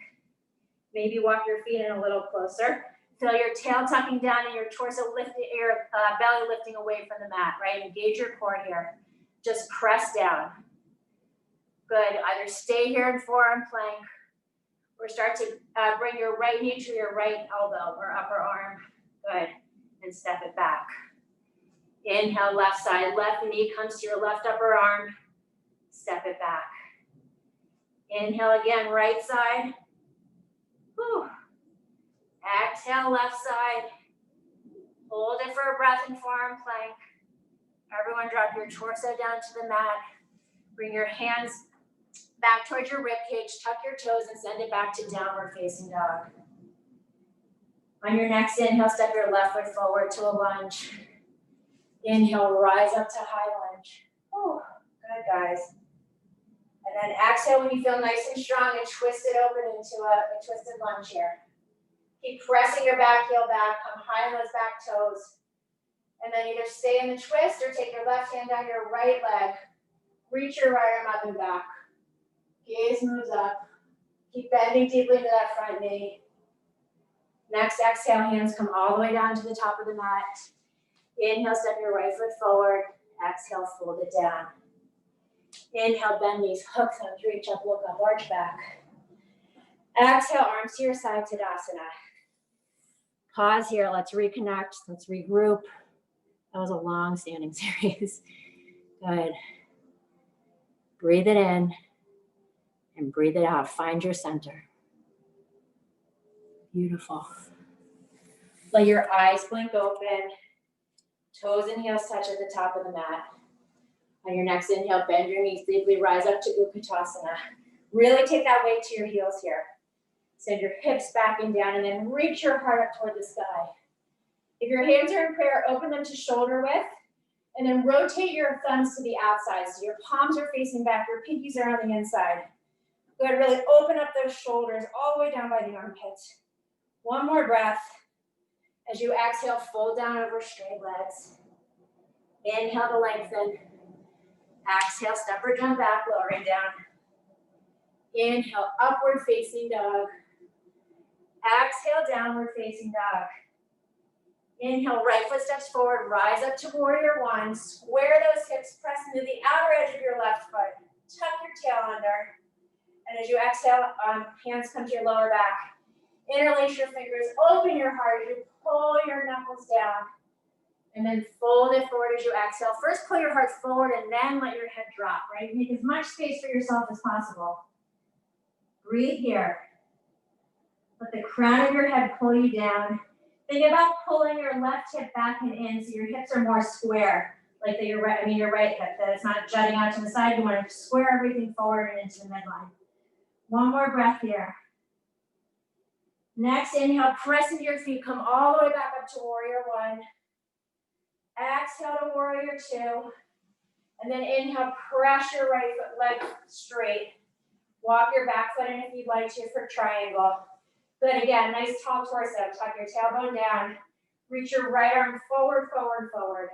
Maybe walk your feet in a little closer. Feel your tail tucking down and your torso lifting, your belly lifting away from the mat, right? Engage your core here. Just press down. Good, either stay here in forearm plank, or start to bring your right knee to your right elbow or upper arm. Good, and step it back. Inhale, left side, left knee comes to your left upper arm. Step it back. Inhale again, right side. Whew. Exhale, left side. Hold it for a breath in forearm plank. Everyone drop your torso down to the mat. Bring your hands back towards your rib cage, tuck your toes and send it back to downward facing dog. On your next inhale, step your left foot forward to a lunge. Inhale, rise up to high lunge. Whew. Good, guys. And then exhale when you feel nice and strong and twist it open into a twisted lunge here. Keep pressing your back heel back, come high on those back toes. And then either stay in the twist or take your left hand down your right leg. Reach your right arm up and back. Gaze moves up. Keep bending deeply into that front knee. Next exhale, hands come all the way down to the top of the mat. Inhale, step your right foot forward. Exhale, fold it down. Inhale, bend knees, hook thumbs, reach up, look up, arch back. Exhale, arms to your side, Tadasana. Pause here, let's reconnect, let's regroup. That was a long standing series. Good. Breathe it in and breathe it out. Find your center. Beautiful. Let your eyes blink open. Toes and heels touch at the top of the mat. On your next inhale, bend your knees deeply, rise up to Utkatasana. Really take that weight to your heels here. Send your hips back and down and then reach your heart up toward the sky. If your hands are in prayer, open them to shoulder width and then rotate your thumbs to the outside. So your palms are facing back, your pinkies are on the inside. Good, really open up those shoulders all the way down by the armpits. One more breath. As you exhale, fold down over straight legs. Inhale to lengthen. Exhale, step or jump back, lowering down. Inhale, upward facing dog. Exhale, downward facing dog. Inhale, right foot steps forward, rise up to warrior one. Square those hips, press into the outer edge of your left foot. Tuck your tail under. And as you exhale, hands come to your lower back. Interlace your fingers, open your heart as you pull your knuckles down. And then fold it forward as you exhale. First, pull your heart forward and then let your head drop, right? Make as much space for yourself as possible. Breathe here. Let the crown of your head pull you down. Think about pulling your left hip back and in so your hips are more square. Like your right hip, that it's not jutting out to the side. You want to square everything forward and into the midline. One more breath here. Next, inhale, press into your feet. Come all the way back up to warrior one. Exhale to warrior two. And then inhale, press your right foot leg straight. Walk your back foot in if you'd like to for triangle. Good, again, nice tall torso. Tuck your tailbone down. Reach your right arm forward, forward, forward.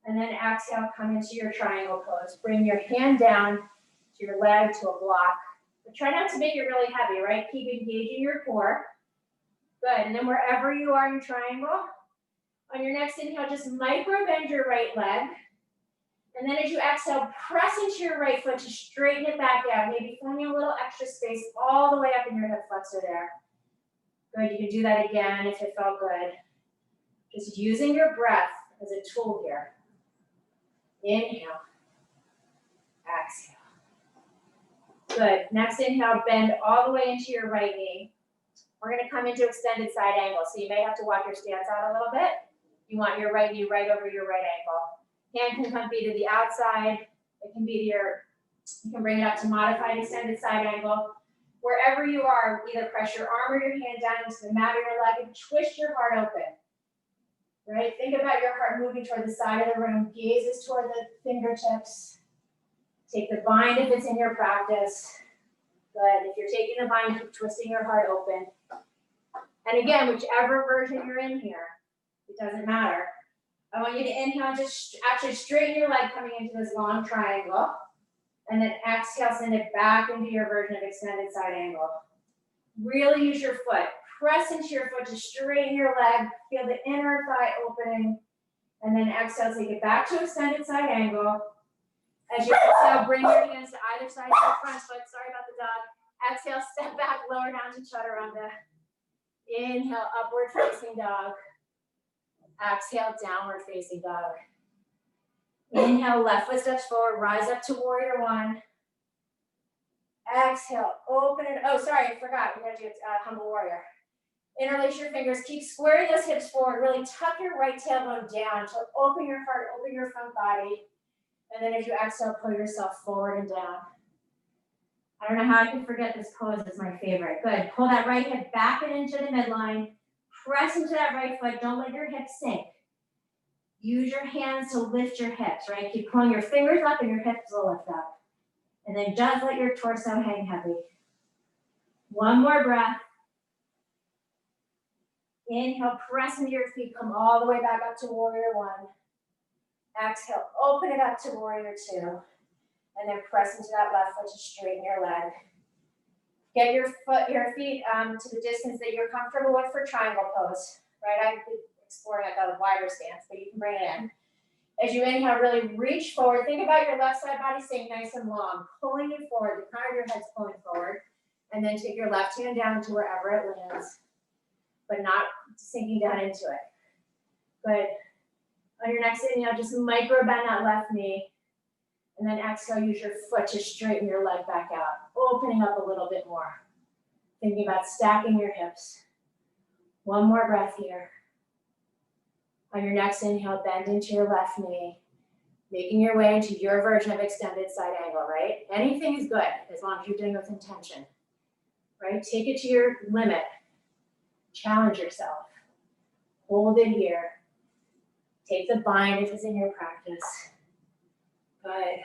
And then exhale, come into your triangle pose. Bring your hand down to your leg to a block. But try not to make it really heavy, right? Keep engaging your core. Good, and then wherever you are in triangle, on your next inhale, just micro bend your right leg. And then as you exhale, press into your right foot to straighten it back out. Maybe finding a little extra space all the way up in your hip flexor there. Good, you can do that again if it felt good. Just using your breath as a tool here. Inhale. Exhale. Good, next inhale, bend all the way into your right knee. We're gonna come into extended side angle. So you may have to walk your stance out a little bit. You want your right knee right over your right ankle. Hand can come be to the outside. It can be to you can bring it up to modified extended side angle. Wherever you are, either press your arm or your hand down into the mat or your leg and twist your heart open. Right? Think about your heart moving toward the side of the room. Gazes toward the fingertips. Take the bind if it's in your practice. Good. If you're taking the bind, keep twisting your heart open. And again, whichever version you're in here, it doesn't matter. I want you to inhale, just actually straighten your leg coming into this long triangle. And then exhale, send it back into your version of extended side angle. Really use your foot. Press into your foot to straighten your leg. Feel the inner thigh opening. And then exhale, take it back to extended side angle. As you exhale, bring your hands to either side of your front foot. Sorry about the dog. Exhale, step back, lower down to chaturanga. Inhale, upward facing dog. Exhale, downward facing dog. Inhale, left foot steps forward, rise up to warrior one. Exhale, open it. Oh, sorry, I forgot. We gotta do humble warrior. Interlace your fingers, keep squaring those hips forward, really tuck your right tailbone down to open your heart, open your front body. And then as you exhale, pull yourself forward and down. I don't know how I can forget this pose, it's my favorite. Good, pull that right hip back and into the midline. Press into that right foot, don't let your hips sink. Use your hands to lift your hips, right? Keep pulling your fingers up and your hips will lift up. And then just let your torso hang heavy. One more breath. Inhale, press into your feet, come all the way back up to warrior one. Exhale, open it up to warrior two. And then press into that left foot to straighten your leg. Get your feet to the distance that you're comfortable with for triangle pose, right? I've been exploring like a wider stance, but you can bring it in. As you inhale, really reach forward. Think about your left side body staying nice and long, pulling you forward. The crown of your head's pulling forward. And then take your left hand down to wherever it lands, but not sinking down into it. Good. On your next inhale, just micro bend that left knee. And then exhale, use your foot to straighten your leg back out, opening up a little bit more. Thinking about stacking your hips. One more breath here. On your next inhale, bend into your left knee, making your way into your version of extended side angle, right? Anything is good as long as you're doing it with intention, right? Take it to your limit. Challenge yourself. Hold it here. Take the bind if it's in your practice. Good.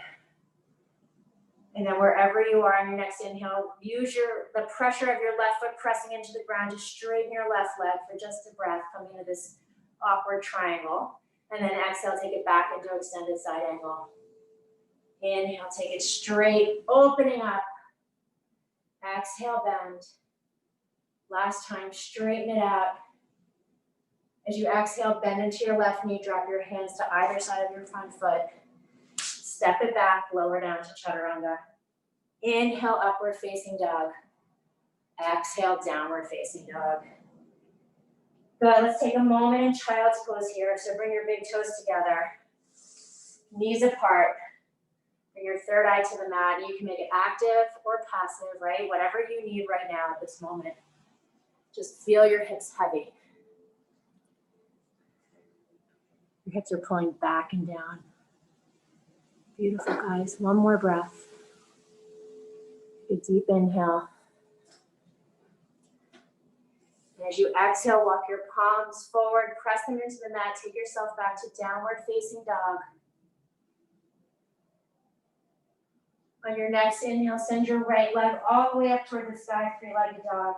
And then wherever you are on your next inhale, use the pressure of your left foot pressing into the ground to straighten your left leg for just a breath, coming into this awkward triangle. And then exhale, take it back into extended side angle. Inhale, take it straight, opening up. Exhale, bend. Last time, straighten it out. As you exhale, bend into your left knee, drop your hands to either side of your front foot. Step it back, lower down to chaturanga. Inhale, upward facing dog. Exhale, downward facing dog. Good, let's take a moment in child's pose here. So bring your big toes together. Knees apart. Bring your third eye to the mat. You can make it active or passive, right? Whatever you need right now at this moment. Just feel your hips heavy. Your hips are pulling back and down. Beautiful, guys. One more breath. A deep inhale. And as you exhale, walk your palms forward, press them into the mat, take yourself back to downward facing dog. On your next inhale, send your right leg all the way up toward the sky, three-legged dog.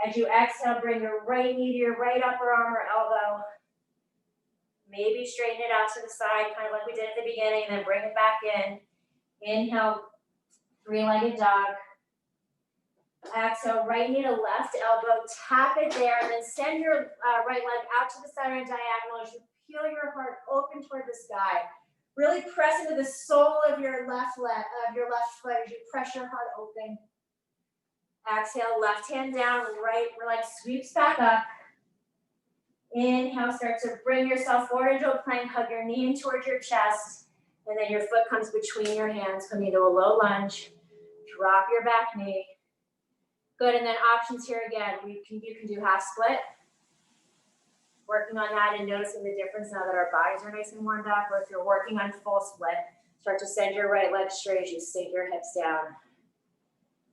As you exhale, bring your right knee to your right upper arm or elbow. Maybe straighten it out to the side, kind of like we did at the beginning, and then bring it back in. Inhale, three-legged dog. Exhale, right knee to left elbow, tap it there, and then send your right leg out to the side on diagonal as you peel your heart open toward the sky. Really press into the sole of your left foot as you press your heart open. Exhale, left hand down, right leg sweeps back up. Inhale, start to bring yourself forward into a plank, hug your knee in towards your chest, and then your foot comes between your hands, coming into a low lunge. Drop your back knee. Good, and then options here again. You can do half split. Working on that and noticing the difference now that our bodies are nice and warmed up, or if you're working on full split, start to send your right leg straight as you sink your hips down.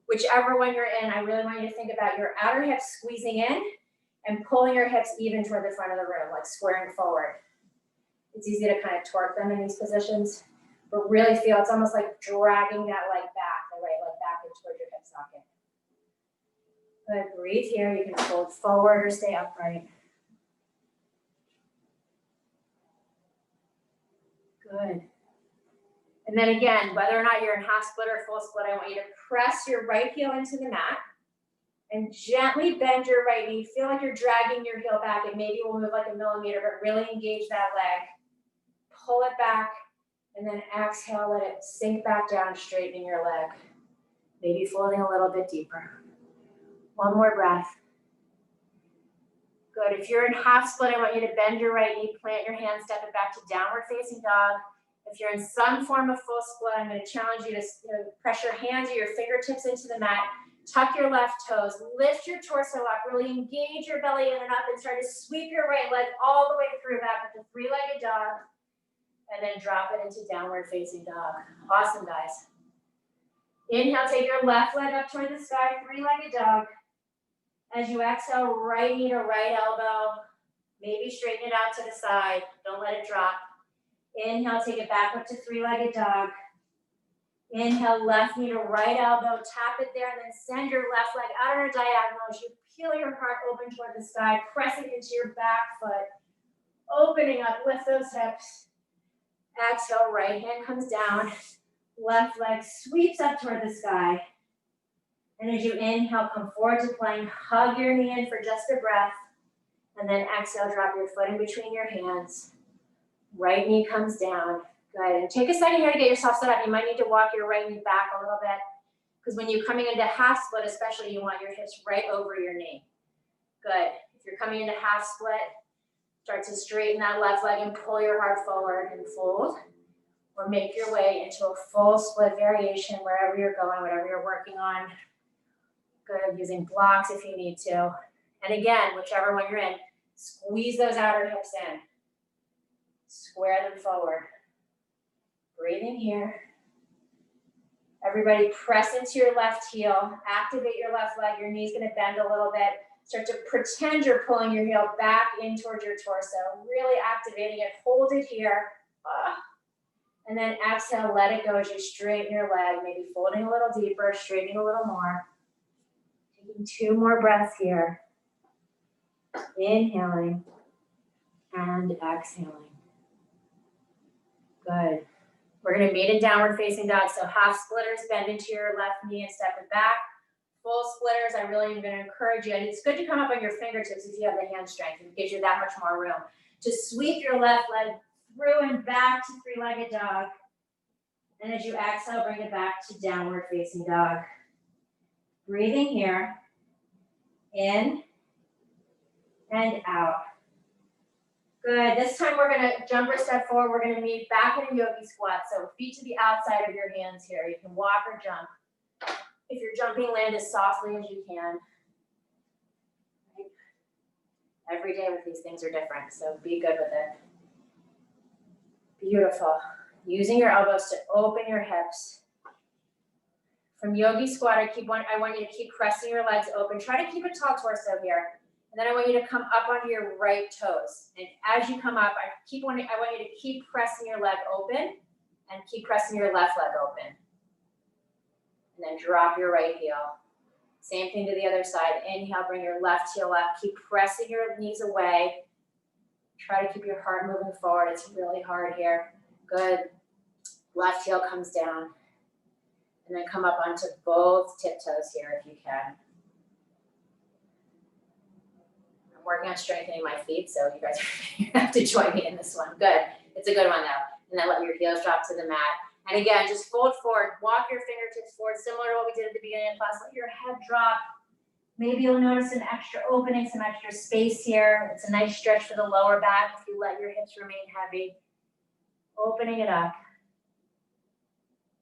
Whichever one you're in, I really want you to think about your outer hips squeezing in and pulling your hips even toward the front of the room, like squaring forward. It's easy to kind of torque them in these positions, but really feel it's almost like dragging that leg back, the right leg back in towards your hip socket. Good, breathe here. You can fold forward or stay upright. Good. And then again, whether or not you're in half split or full split, I want you to press your right heel into the mat and gently bend your right knee. Feel like you're dragging your heel back, and maybe we'll move like a millimeter, but really engage that leg. Pull it back, and then exhale, let it sink back down, straightening your leg. Maybe folding a little bit deeper. One more breath. Good. If you're in half split, I want you to bend your right knee, plant your hand, step it back to downward facing dog. If you're in some form of full split, I'm going to challenge you to press your hands or your fingertips into the mat. Tuck your left toes, lift your torso up, really engage your belly in and up, and start to sweep your right leg all the way through back with the three-legged dog, and then drop it into downward facing dog. Awesome, guys. Inhale, take your left leg up toward the sky, three-legged dog. As you exhale, right knee to right elbow, maybe straighten it out to the side, don't let it drop. Inhale, take it back up to three-legged dog. Inhale, left knee to right elbow, tap it there, and then send your left leg out on a diagonal as you peel your heart open toward the sky, pressing into your back foot, opening up, lift those hips. Exhale, right hand comes down, left leg sweeps up toward the sky. And as you inhale, come forward to plank, hug your knee in for just a breath, and then exhale, drop your foot in between your hands. Right knee comes down. Good. And take a second here to get yourself set up. You might need to walk your right knee back a little bit, because when you're coming into half split, especially, you want your hips right over your knee. Good. If you're coming into half split, start to straighten that left leg and pull your heart forward and fold, or make your way into a full split variation wherever you're going, whatever you're working on. Good. Using blocks if you need to. And again, whichever one you're in, squeeze those outer hips in. Square them forward. Breathing here. Everybody press into your left heel. Activate your left leg. Your knee's going to bend a little bit. Start to pretend you're pulling your heel back in towards your torso. Really activating it. Hold it here. And then exhale, let it go as you straighten your leg. Maybe folding a little deeper, straightening a little more. Taking 2 more breaths here. Inhaling and exhaling. Good. We're going to meet in downward facing dog. So half splitters, bend into your left knee and step it back. Full splitters, I really am going to encourage you, and it's good to come up on your fingertips if you have the hand strength. It gives you that much more room to sweep your left leg through and back to three-legged dog. And as you exhale, bring it back to downward facing dog. Breathing here. In and out. Good. This time we're going to jump or step forward. We're going to meet back in a yogi squat. So feet to the outside of your hands here. You can walk or jump. If you're jumping, land as softly as you can. Right? Every day with these things are different, so be good with it. Beautiful. Using your elbows to open your hips. From yogi squat, I want you to keep pressing your legs open. Try to keep a tall torso here. And then I want you to come up onto your right toes. And as you come up, I want you to keep pressing your leg open and keep pressing your left leg open. And then drop your right heel. Same thing to the other side. Inhale, bring your left heel up. Keep pressing your knees away. Try to keep your heart moving forward. It's really hard here. Good. Left heel comes down. And then come up onto both tiptoes here if you can. I'm working on strengthening my feet, so you guys have to join me in this one. Good. It's a good one though. And then let your heels drop to the mat. And again, just fold forward, walk your fingertips forward, similar to what we did at the beginning of class. Let your head drop. Maybe you'll notice an extra opening, some extra space here. It's a nice stretch for the lower back if you let your hips remain heavy. Opening it up.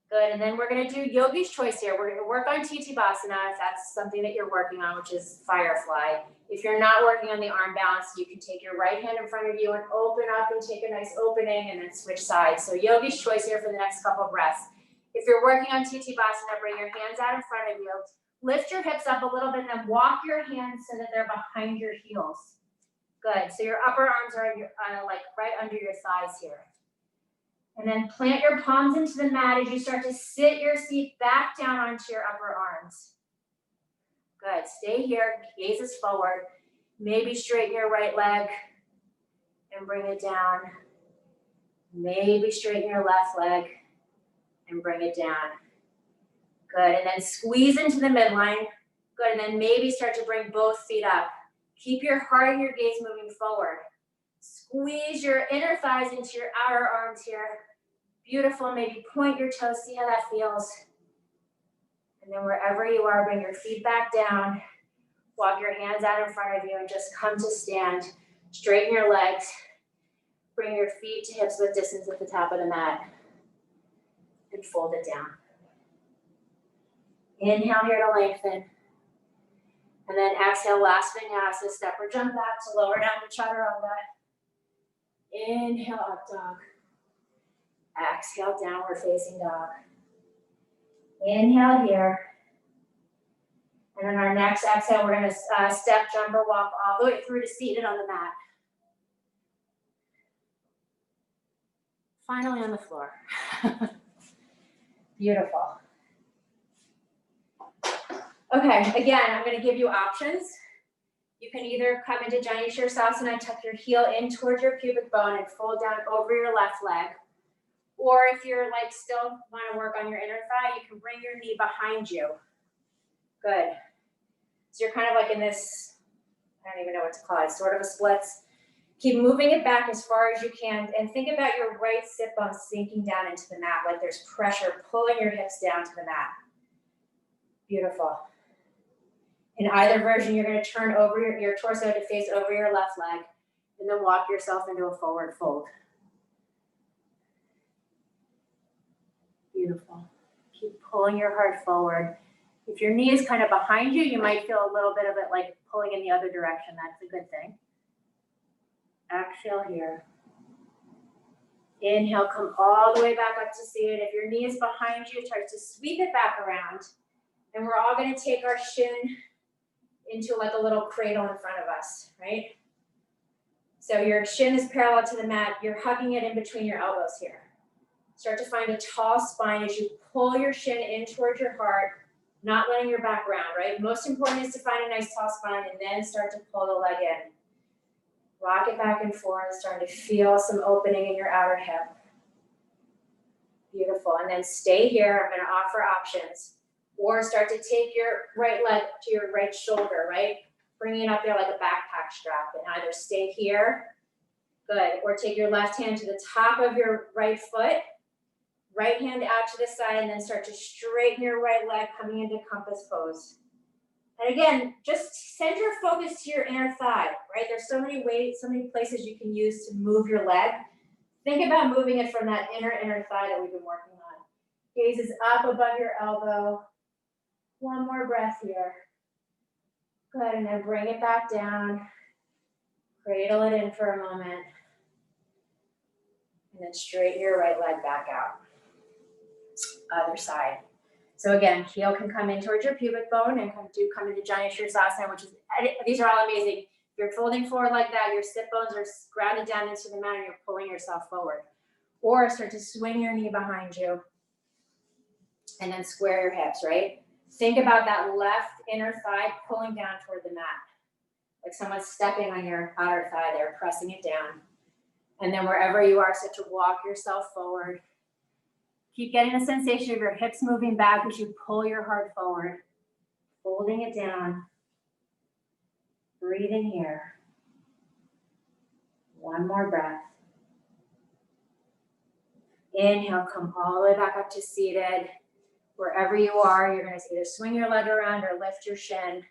Good, and then we're gonna do yogi's choice here. We're gonna work on Tittibhasana if that's something that you're working on, which is firefly. If you're not working on the arm balance, you can take your right hand in front of you and open up and take a nice opening and then switch sides. So yogi's choice here for the next couple of breaths. If you're working on Tittibhasana, bring your hands out in front of you. Lift your hips up a little bit and then walk your hands so that they're behind your heels. Good, so your upper arms are like right under your thighs here. And then plant your palms into the mat as you start to sit your seat back down onto your upper arms. Good, stay here, gazes forward. Maybe straighten your right leg and bring it down. Maybe straighten your left leg and bring it down. Good, and then squeeze into the midline. Good, and then maybe start to bring both feet up. Keep your heart and your gaze moving forward. Squeeze your inner thighs into your outer arms here. Beautiful, maybe point your toes, see how that feels. And then wherever you are, bring your feet back down. Walk your hands out in front of you and just come to stand. Straighten your legs. Bring your feet to hips width distance at the top of the mat. And fold it down. Inhale here to lengthen. And then exhale, last vinyasa, step or jump back to lower down to chaturanga. Inhale, up dog. Exhale, downward facing dog. Inhale here. And then our next exhale, we're gonna step, jump, or walk all the way through to seated on the mat. Finally on the floor. Beautiful. Okay, again, I'm gonna give you options. You can either come into Jani Shirsasana, tuck your heel in towards your pubic bone and fold down over your left leg. Or if you're like still wanna work on your inner thigh, you can bring your knee behind you. Good. So you're kind of like in this, I don't even know what to call it, sort of a splits. Keep moving it back as far as you can and think about your right sit bone sinking down into the mat, like there's pressure pulling your hips down to the mat. Beautiful. In either version, you're gonna turn over your torso to face over your left leg and then walk yourself into a forward fold. Beautiful. Keep pulling your heart forward. If your knee is kind of behind you, you might feel a little bit of it like pulling in the other direction. That's a good thing. Exhale here. Inhale, come all the way back up to seated. If your knee is behind you, try to sweep it back around. And we're all gonna take our shin into like a little cradle in front of us, right? So your shin is parallel to the mat. You're hugging it in between your elbows here. Start to find a tall spine as you pull your shin in towards your heart, not letting your back round, right? Most important is to find a nice tall spine and then start to pull the leg in. Rock it back and forth, starting to feel some opening in your outer hip. Beautiful, and then stay here. I'm gonna offer options. Or start to take your right leg to your right shoulder, right? Bringing it up there like a backpack strap and either stay here, good, or take your left hand to the top of your right foot, right hand out to the side, and then start to straighten your right leg coming into compass pose. And again, just send your focus to your inner thigh, right? There's so many ways, so many places you can use to move your leg. Think about moving it from that inner thigh that we've been working on. Gaze is up above your elbow. One more breath here. Good, and then bring it back down. Cradle it in for a moment. And then straighten your right leg back out. Other side. So again, heel can come in towards your pubic bone and come into Jani Shirsasana, which is, these are all amazing. If you're folding forward like that, your sit bones are grounded down into the mat and you're pulling yourself forward. Or start to swing your knee behind you and then square your hips, right? Think about that left inner thigh pulling down toward the mat. Like someone's stepping on your outer thigh there, pressing it down. And then wherever you are, start to walk yourself forward. Keep getting the sensation of your hips moving back as you pull your heart forward. Holding it down. Breathing here. One more breath. Inhale, come all the way back up to seated. Wherever you are, you're going to either swing your leg around or lift your shin.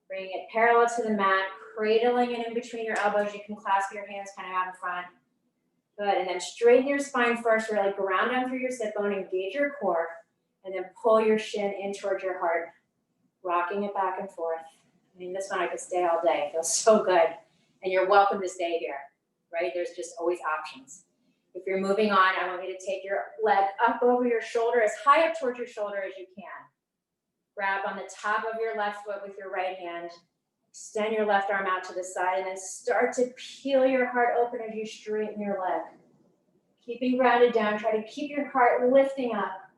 Bring it parallel to the mat, cradling it in between your elbows. You can clasp your hands kind of out in front. Good, and then straighten your spine first, really ground down through your sit bone, engage your core, and then pull your shin in towards your heart, rocking it back and forth. I mean, this one I could stay all day. It feels so good. And you're welcome to stay here, right? There's just always options. If you're moving on, I want you to take your leg up over your shoulder, as high up towards your shoulder as you can. Grab on the top of your left foot with your right hand. Extend your left arm out to the side and then start to peel your heart open as you straighten your leg. Keeping grounded down, try to keep your heart lifting up.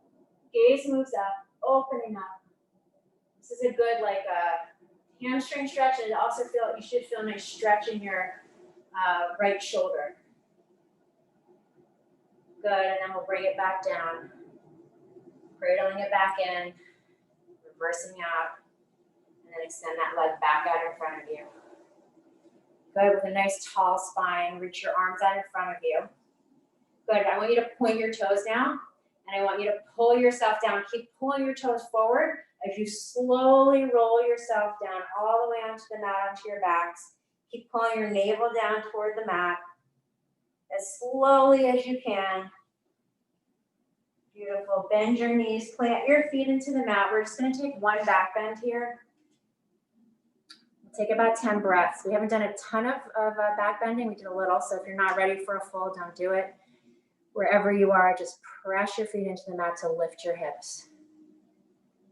Gaze moves up, opening up. This is a good hamstring stretch, and also you should feel a nice stretch in your right shoulder. Good, and then we'll bring it back down. Cradling it back in, reversing out. And then extend that leg back out in front of you. Good, with a nice tall spine, reach your arms out in front of you. Good, I want you to point your toes down, and I want you to pull yourself down. Keep pulling your toes forward As you slowly roll yourself down all the way onto the mat, onto your backs, keep pulling your navel down toward the mat as slowly as you can. Beautiful. Bend your knees, plant your feet into the mat. We're just going to take one back bend here. Take about 10 breaths. We haven't done a ton of back bending. We did a little, so if you're not ready for a full, don't do it. Wherever you are, just press your feet into the mat to lift your hips.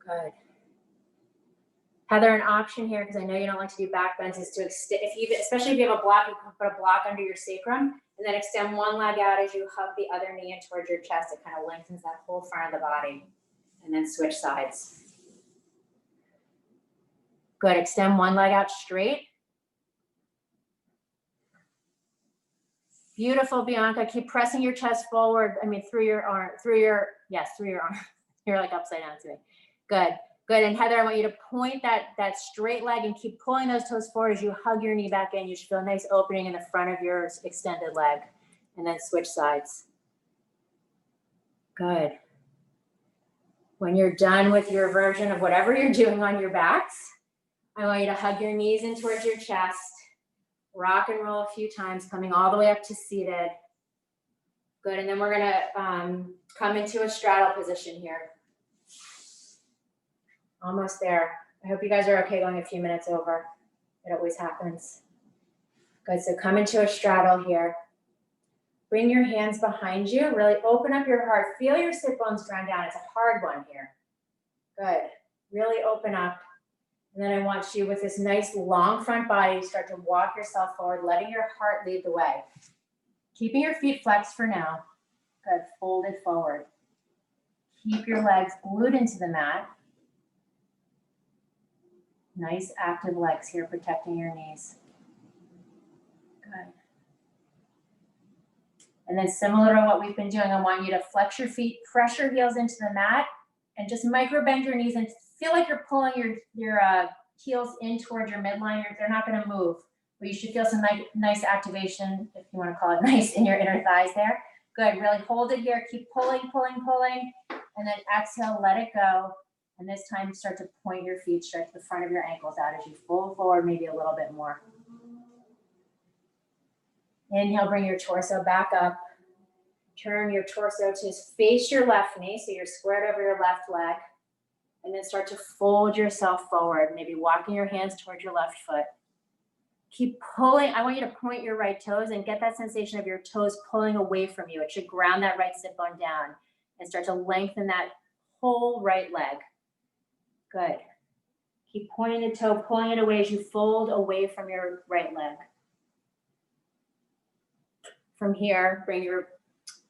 Good. Heather, an option here, because I know you don't like to do back bends, is to extend, especially if you have a block, you can put a block under your sacrum, and then extend one leg out as you hug the other knee in towards your chest. It kind of lengthens that whole front of the body. And then switch sides. Good, extend one leg out straight. Beautiful, Bianca. Keep pressing your chest forward. Through your arm, through your arm. You're like upside down today. Good, good. And Heather, I want you to point that straight leg and keep pulling those toes forward as you hug your knee back in. You should feel a nice opening in the front of your extended leg. And then switch sides. Good. When you're done with your version of whatever you're doing on your backs, I want you to hug your knees in towards your chest. Rock and roll a few times, coming all the way up to seated. Good, and then we're gonna come into a straddle position here. Almost there. I hope you guys are okay going a few minutes over. It always happens. Good, so come into a straddle here. Bring your hands behind you, really open up your heart. Feel your sit bones ground down. It's a hard one here. Good, really open up. And then I want you, with this nice long front body, start to walk yourself forward, letting your heart lead the way. Keeping your feet flexed for now. Good, folded forward. Keep your legs glued into the mat. Nice active legs here, protecting your knees. Good. And then similar to what we've been doing, I want you to flex your feet, press your heels into the mat, and just micro bend your knees and feel like you're pulling your heels in towards your midline. They're not going to move, but you should feel some nice activation, if you want to call it nice, in your inner thighs there. Good, really hold it here. Keep pulling, pulling, pulling, and then exhale, let it go. And this time start to point your feet, stretch the front of your ankles out as you fold forward, maybe a little bit more. Inhale, bring your torso back up. Turn your torso to face your left knee, so you're squared over your left leg. And then start to fold yourself forward, maybe walking your hands towards your left foot. Keep pulling. I want you to point your right toes and get that sensation of your toes pulling away from you. It should ground that right sit bone down and start to lengthen that whole right leg. Good. Keep pointing the toe, pulling it away as you fold away from your right leg. From here, bring your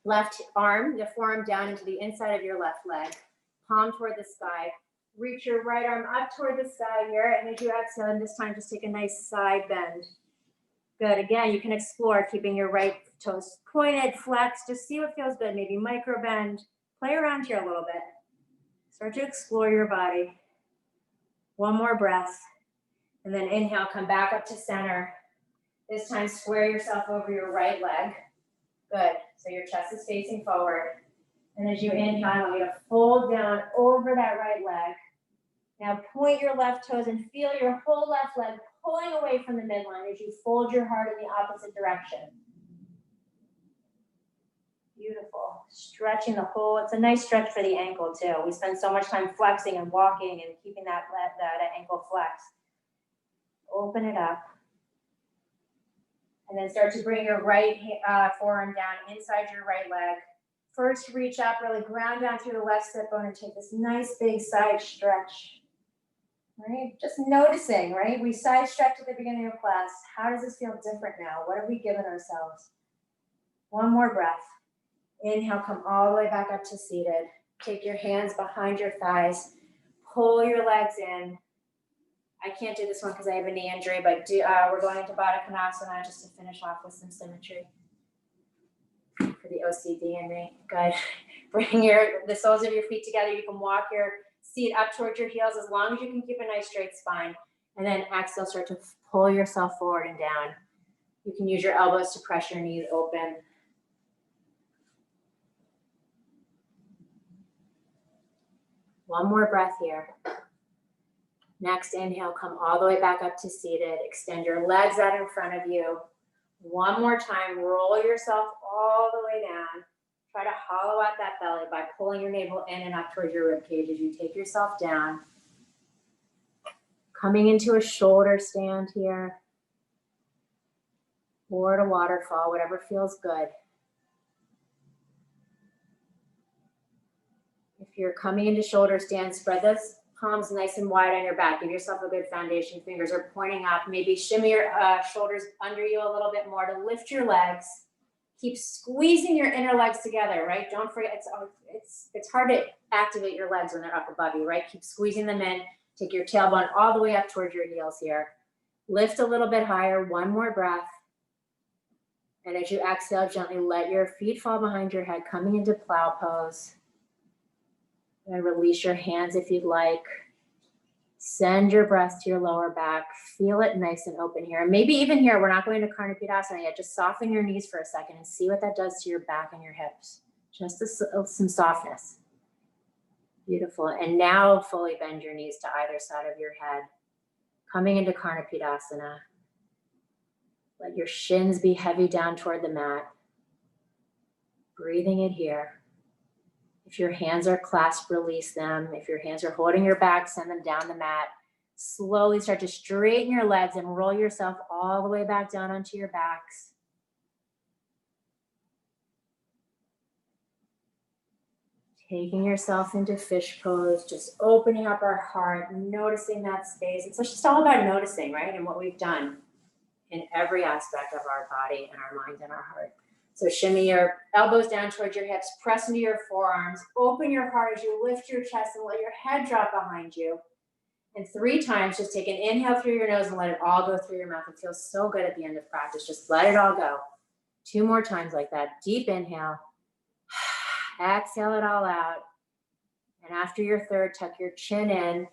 left arm, the forearm down into the inside of your left leg. Palm toward the sky. Reach your right arm up toward the sky here, and as you exhale, and this time just take a nice side bend. Good, again, you can explore keeping your right toes pointed, flexed, just see what feels good, maybe micro bend. Play around here a little bit. Start to explore your body. One more breath, and then inhale, come back up to center. This time, square yourself over your right leg. Good, so your chest is facing forward. And as you inhale, I want you to fold down over that right leg. Now point your left toes and feel your whole left leg pulling away from the midline as you fold your heart in the opposite direction. Beautiful. Stretching the whole, it's a nice stretch for the ankle too. We spend so much time flexing and walking and keeping that ankle flexed. Open it up. And then start to bring your right forearm down inside your right leg. First, reach up, really ground down through the left sit bone and take this nice big side stretch. Right? Just noticing, right? We side stretched at the beginning of class. How does this feel different now? What have we given ourselves? One more breath. Inhale, come all the way back up to seated. Take your hands behind your thighs. Pull your legs in. I can't do this one because I have a knee injury, but we're going into Baddha Konasana just to finish off with some symmetry for the OCD in me. Good. Bring the soles of your feet together. You can walk your seat up towards your heels as long as you can keep a nice straight spine. And then exhale, start to pull yourself forward and down. You can use your elbows to press your knees open. One more breath here. Next inhale, come all the way back up to seated. Extend your legs out in front of you. One more time, roll yourself all the way down. Try to hollow out that belly by pulling your navel in and up towards your rib cage as you take yourself down. Coming into a shoulder stand here, or a waterfall, whatever feels good. If you're coming into shoulder stand, spread those palms nice and wide on your back. Give yourself a good foundation. Fingers are pointing up. Maybe shimmy your shoulders under you a little bit more to lift your legs. Keep squeezing your inner legs together, right? Don't forget, it's hard to activate your legs when they're up above you, right? Keep squeezing them in. Take your tailbone all the way up towards your heels here. Lift a little bit higher. One more breath. And as you exhale, gently let your feet fall behind your head, coming into plow pose. And release your hands if you'd like. Send your breath to your lower back. Feel it nice and open here. And maybe even here, we're not going to Karnapidasana yet. Just soften your knees for a second and see what that does to your back and your hips. Just some softness. Beautiful. And now fully bend your knees to either side of your head. Coming into Karnapidasana. Let your shins be heavy down toward the mat. Breathing it here. If your hands are clasped, release them. If your hands are holding your back, send them down the mat. Slowly start to straighten your legs and roll yourself all the way back down onto your backs. Taking yourself into fish pose, just opening up our heart, noticing that space. It's just all about noticing, right? And what we've done in every aspect of our body and our mind and our heart. So shimmy your elbows down towards your hips, press into your forearms, open your heart as you lift your chest and let your head drop behind you. And 3 times, just take an inhale through your nose and let it all go through your mouth. It feels so good at the end of practice. Just let it all go. 2 more times like that. Deep inhale. Exhale it all out. And after your third, tuck your chin in.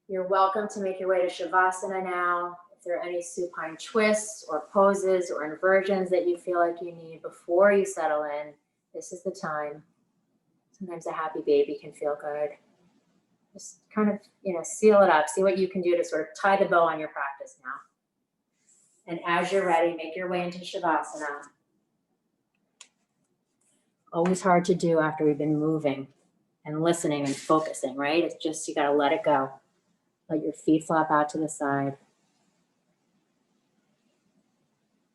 You're welcome to make your way to Shavasana now. If there are any supine twists or poses or inversions that you feel like you need before you settle in, this is the time. Sometimes a happy baby can feel good. Just kind of, seal it up. See what you can do to sort of tie the bow on your practice now. And as you're ready, make your way into Shavasana. Always hard to do after we've been moving and listening and focusing, right? It's just, you got to let it go. Let your feet flop out to the side.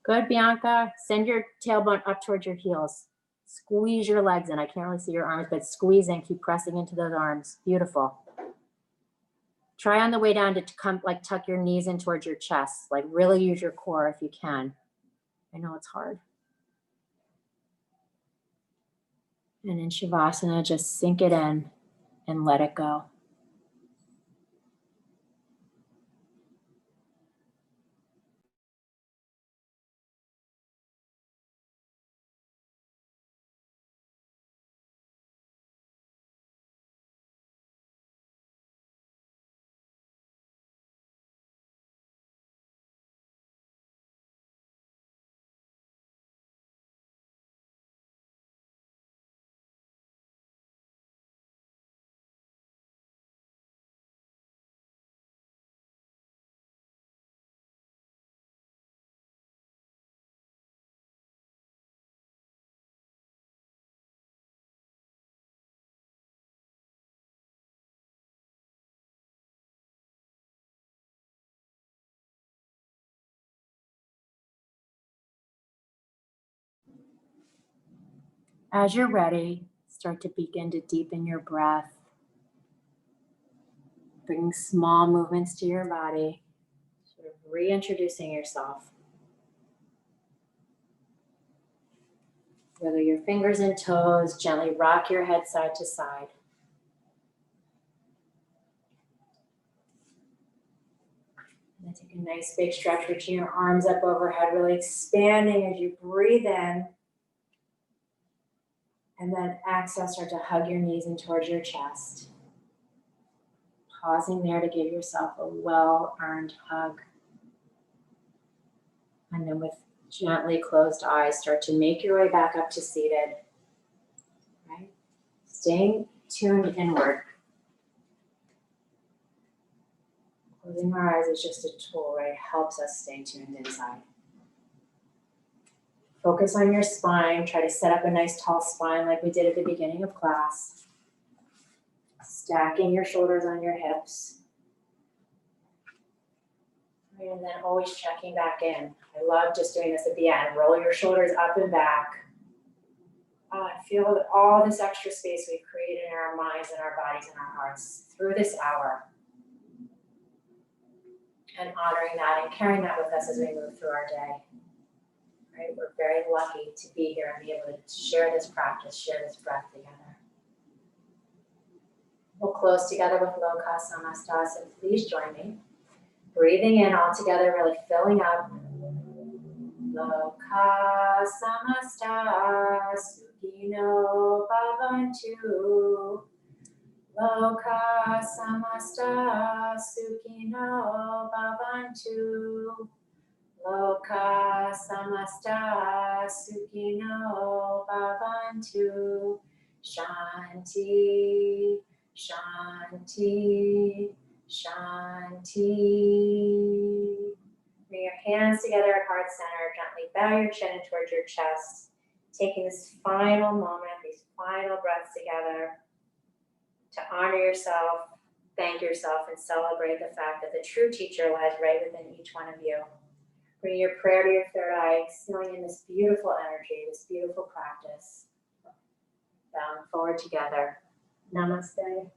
Good, Bianca. Send your tailbone up towards your heels. Squeeze your legs in. I can't really see your arms, but squeeze in. Keep pressing into those arms. Beautiful. Try on the way down to tuck your knees in towards your chest. Like really use your core if you can. I know it's hard. And in Shavasana, just sink it in and let it go. As you're ready, start to begin to deepen your breath. Bringing small movements to your body, sort of reintroducing yourself. Wiggle your fingers and toes, gently rock your head side to side. And then take a nice big stretch, reaching your arms up overhead, really expanding as you breathe in. And then exhale, start to hug your knees in towards your chest. Pausing there to give yourself a well-earned hug. And then with gently closed eyes, start to make your way back up to seated. Right? Staying tuned inward. Closing our eyes is just a tool, right? It helps us stay tuned inside. Focus on your spine. Try to set up a nice tall spine like we did at the beginning of class. Stacking your shoulders on your hips. And then always checking back in. I love just doing this at the end. Roll your shoulders up and back. Feel all this extra space we've created in our minds and our bodies and our hearts through this hour. And honoring that and carrying that with us as we move through our day. Right? We're very lucky to be here and be able to share this practice, share this breath together. We'll close together with Lokha Samasta, so please join me. Breathing in all together, really filling up. Lokha Samasta Sukhino Bhavantu. Lokha Samasta Sukhino Bhavantu. Lokha Samasta Sukhino Bhavantu. Shanti, Shanti, Shanti. Bring your hands together at heart center. Gently bow your chin in towards your chest. Taking this final moment, these final breaths together to honor yourself, thank yourself, and celebrate the fact that the true teacher lies right within each one of you. Bring your prayer to your third eye, exhaling in this beautiful energy, this beautiful practice. Bowing forward together. Namaste.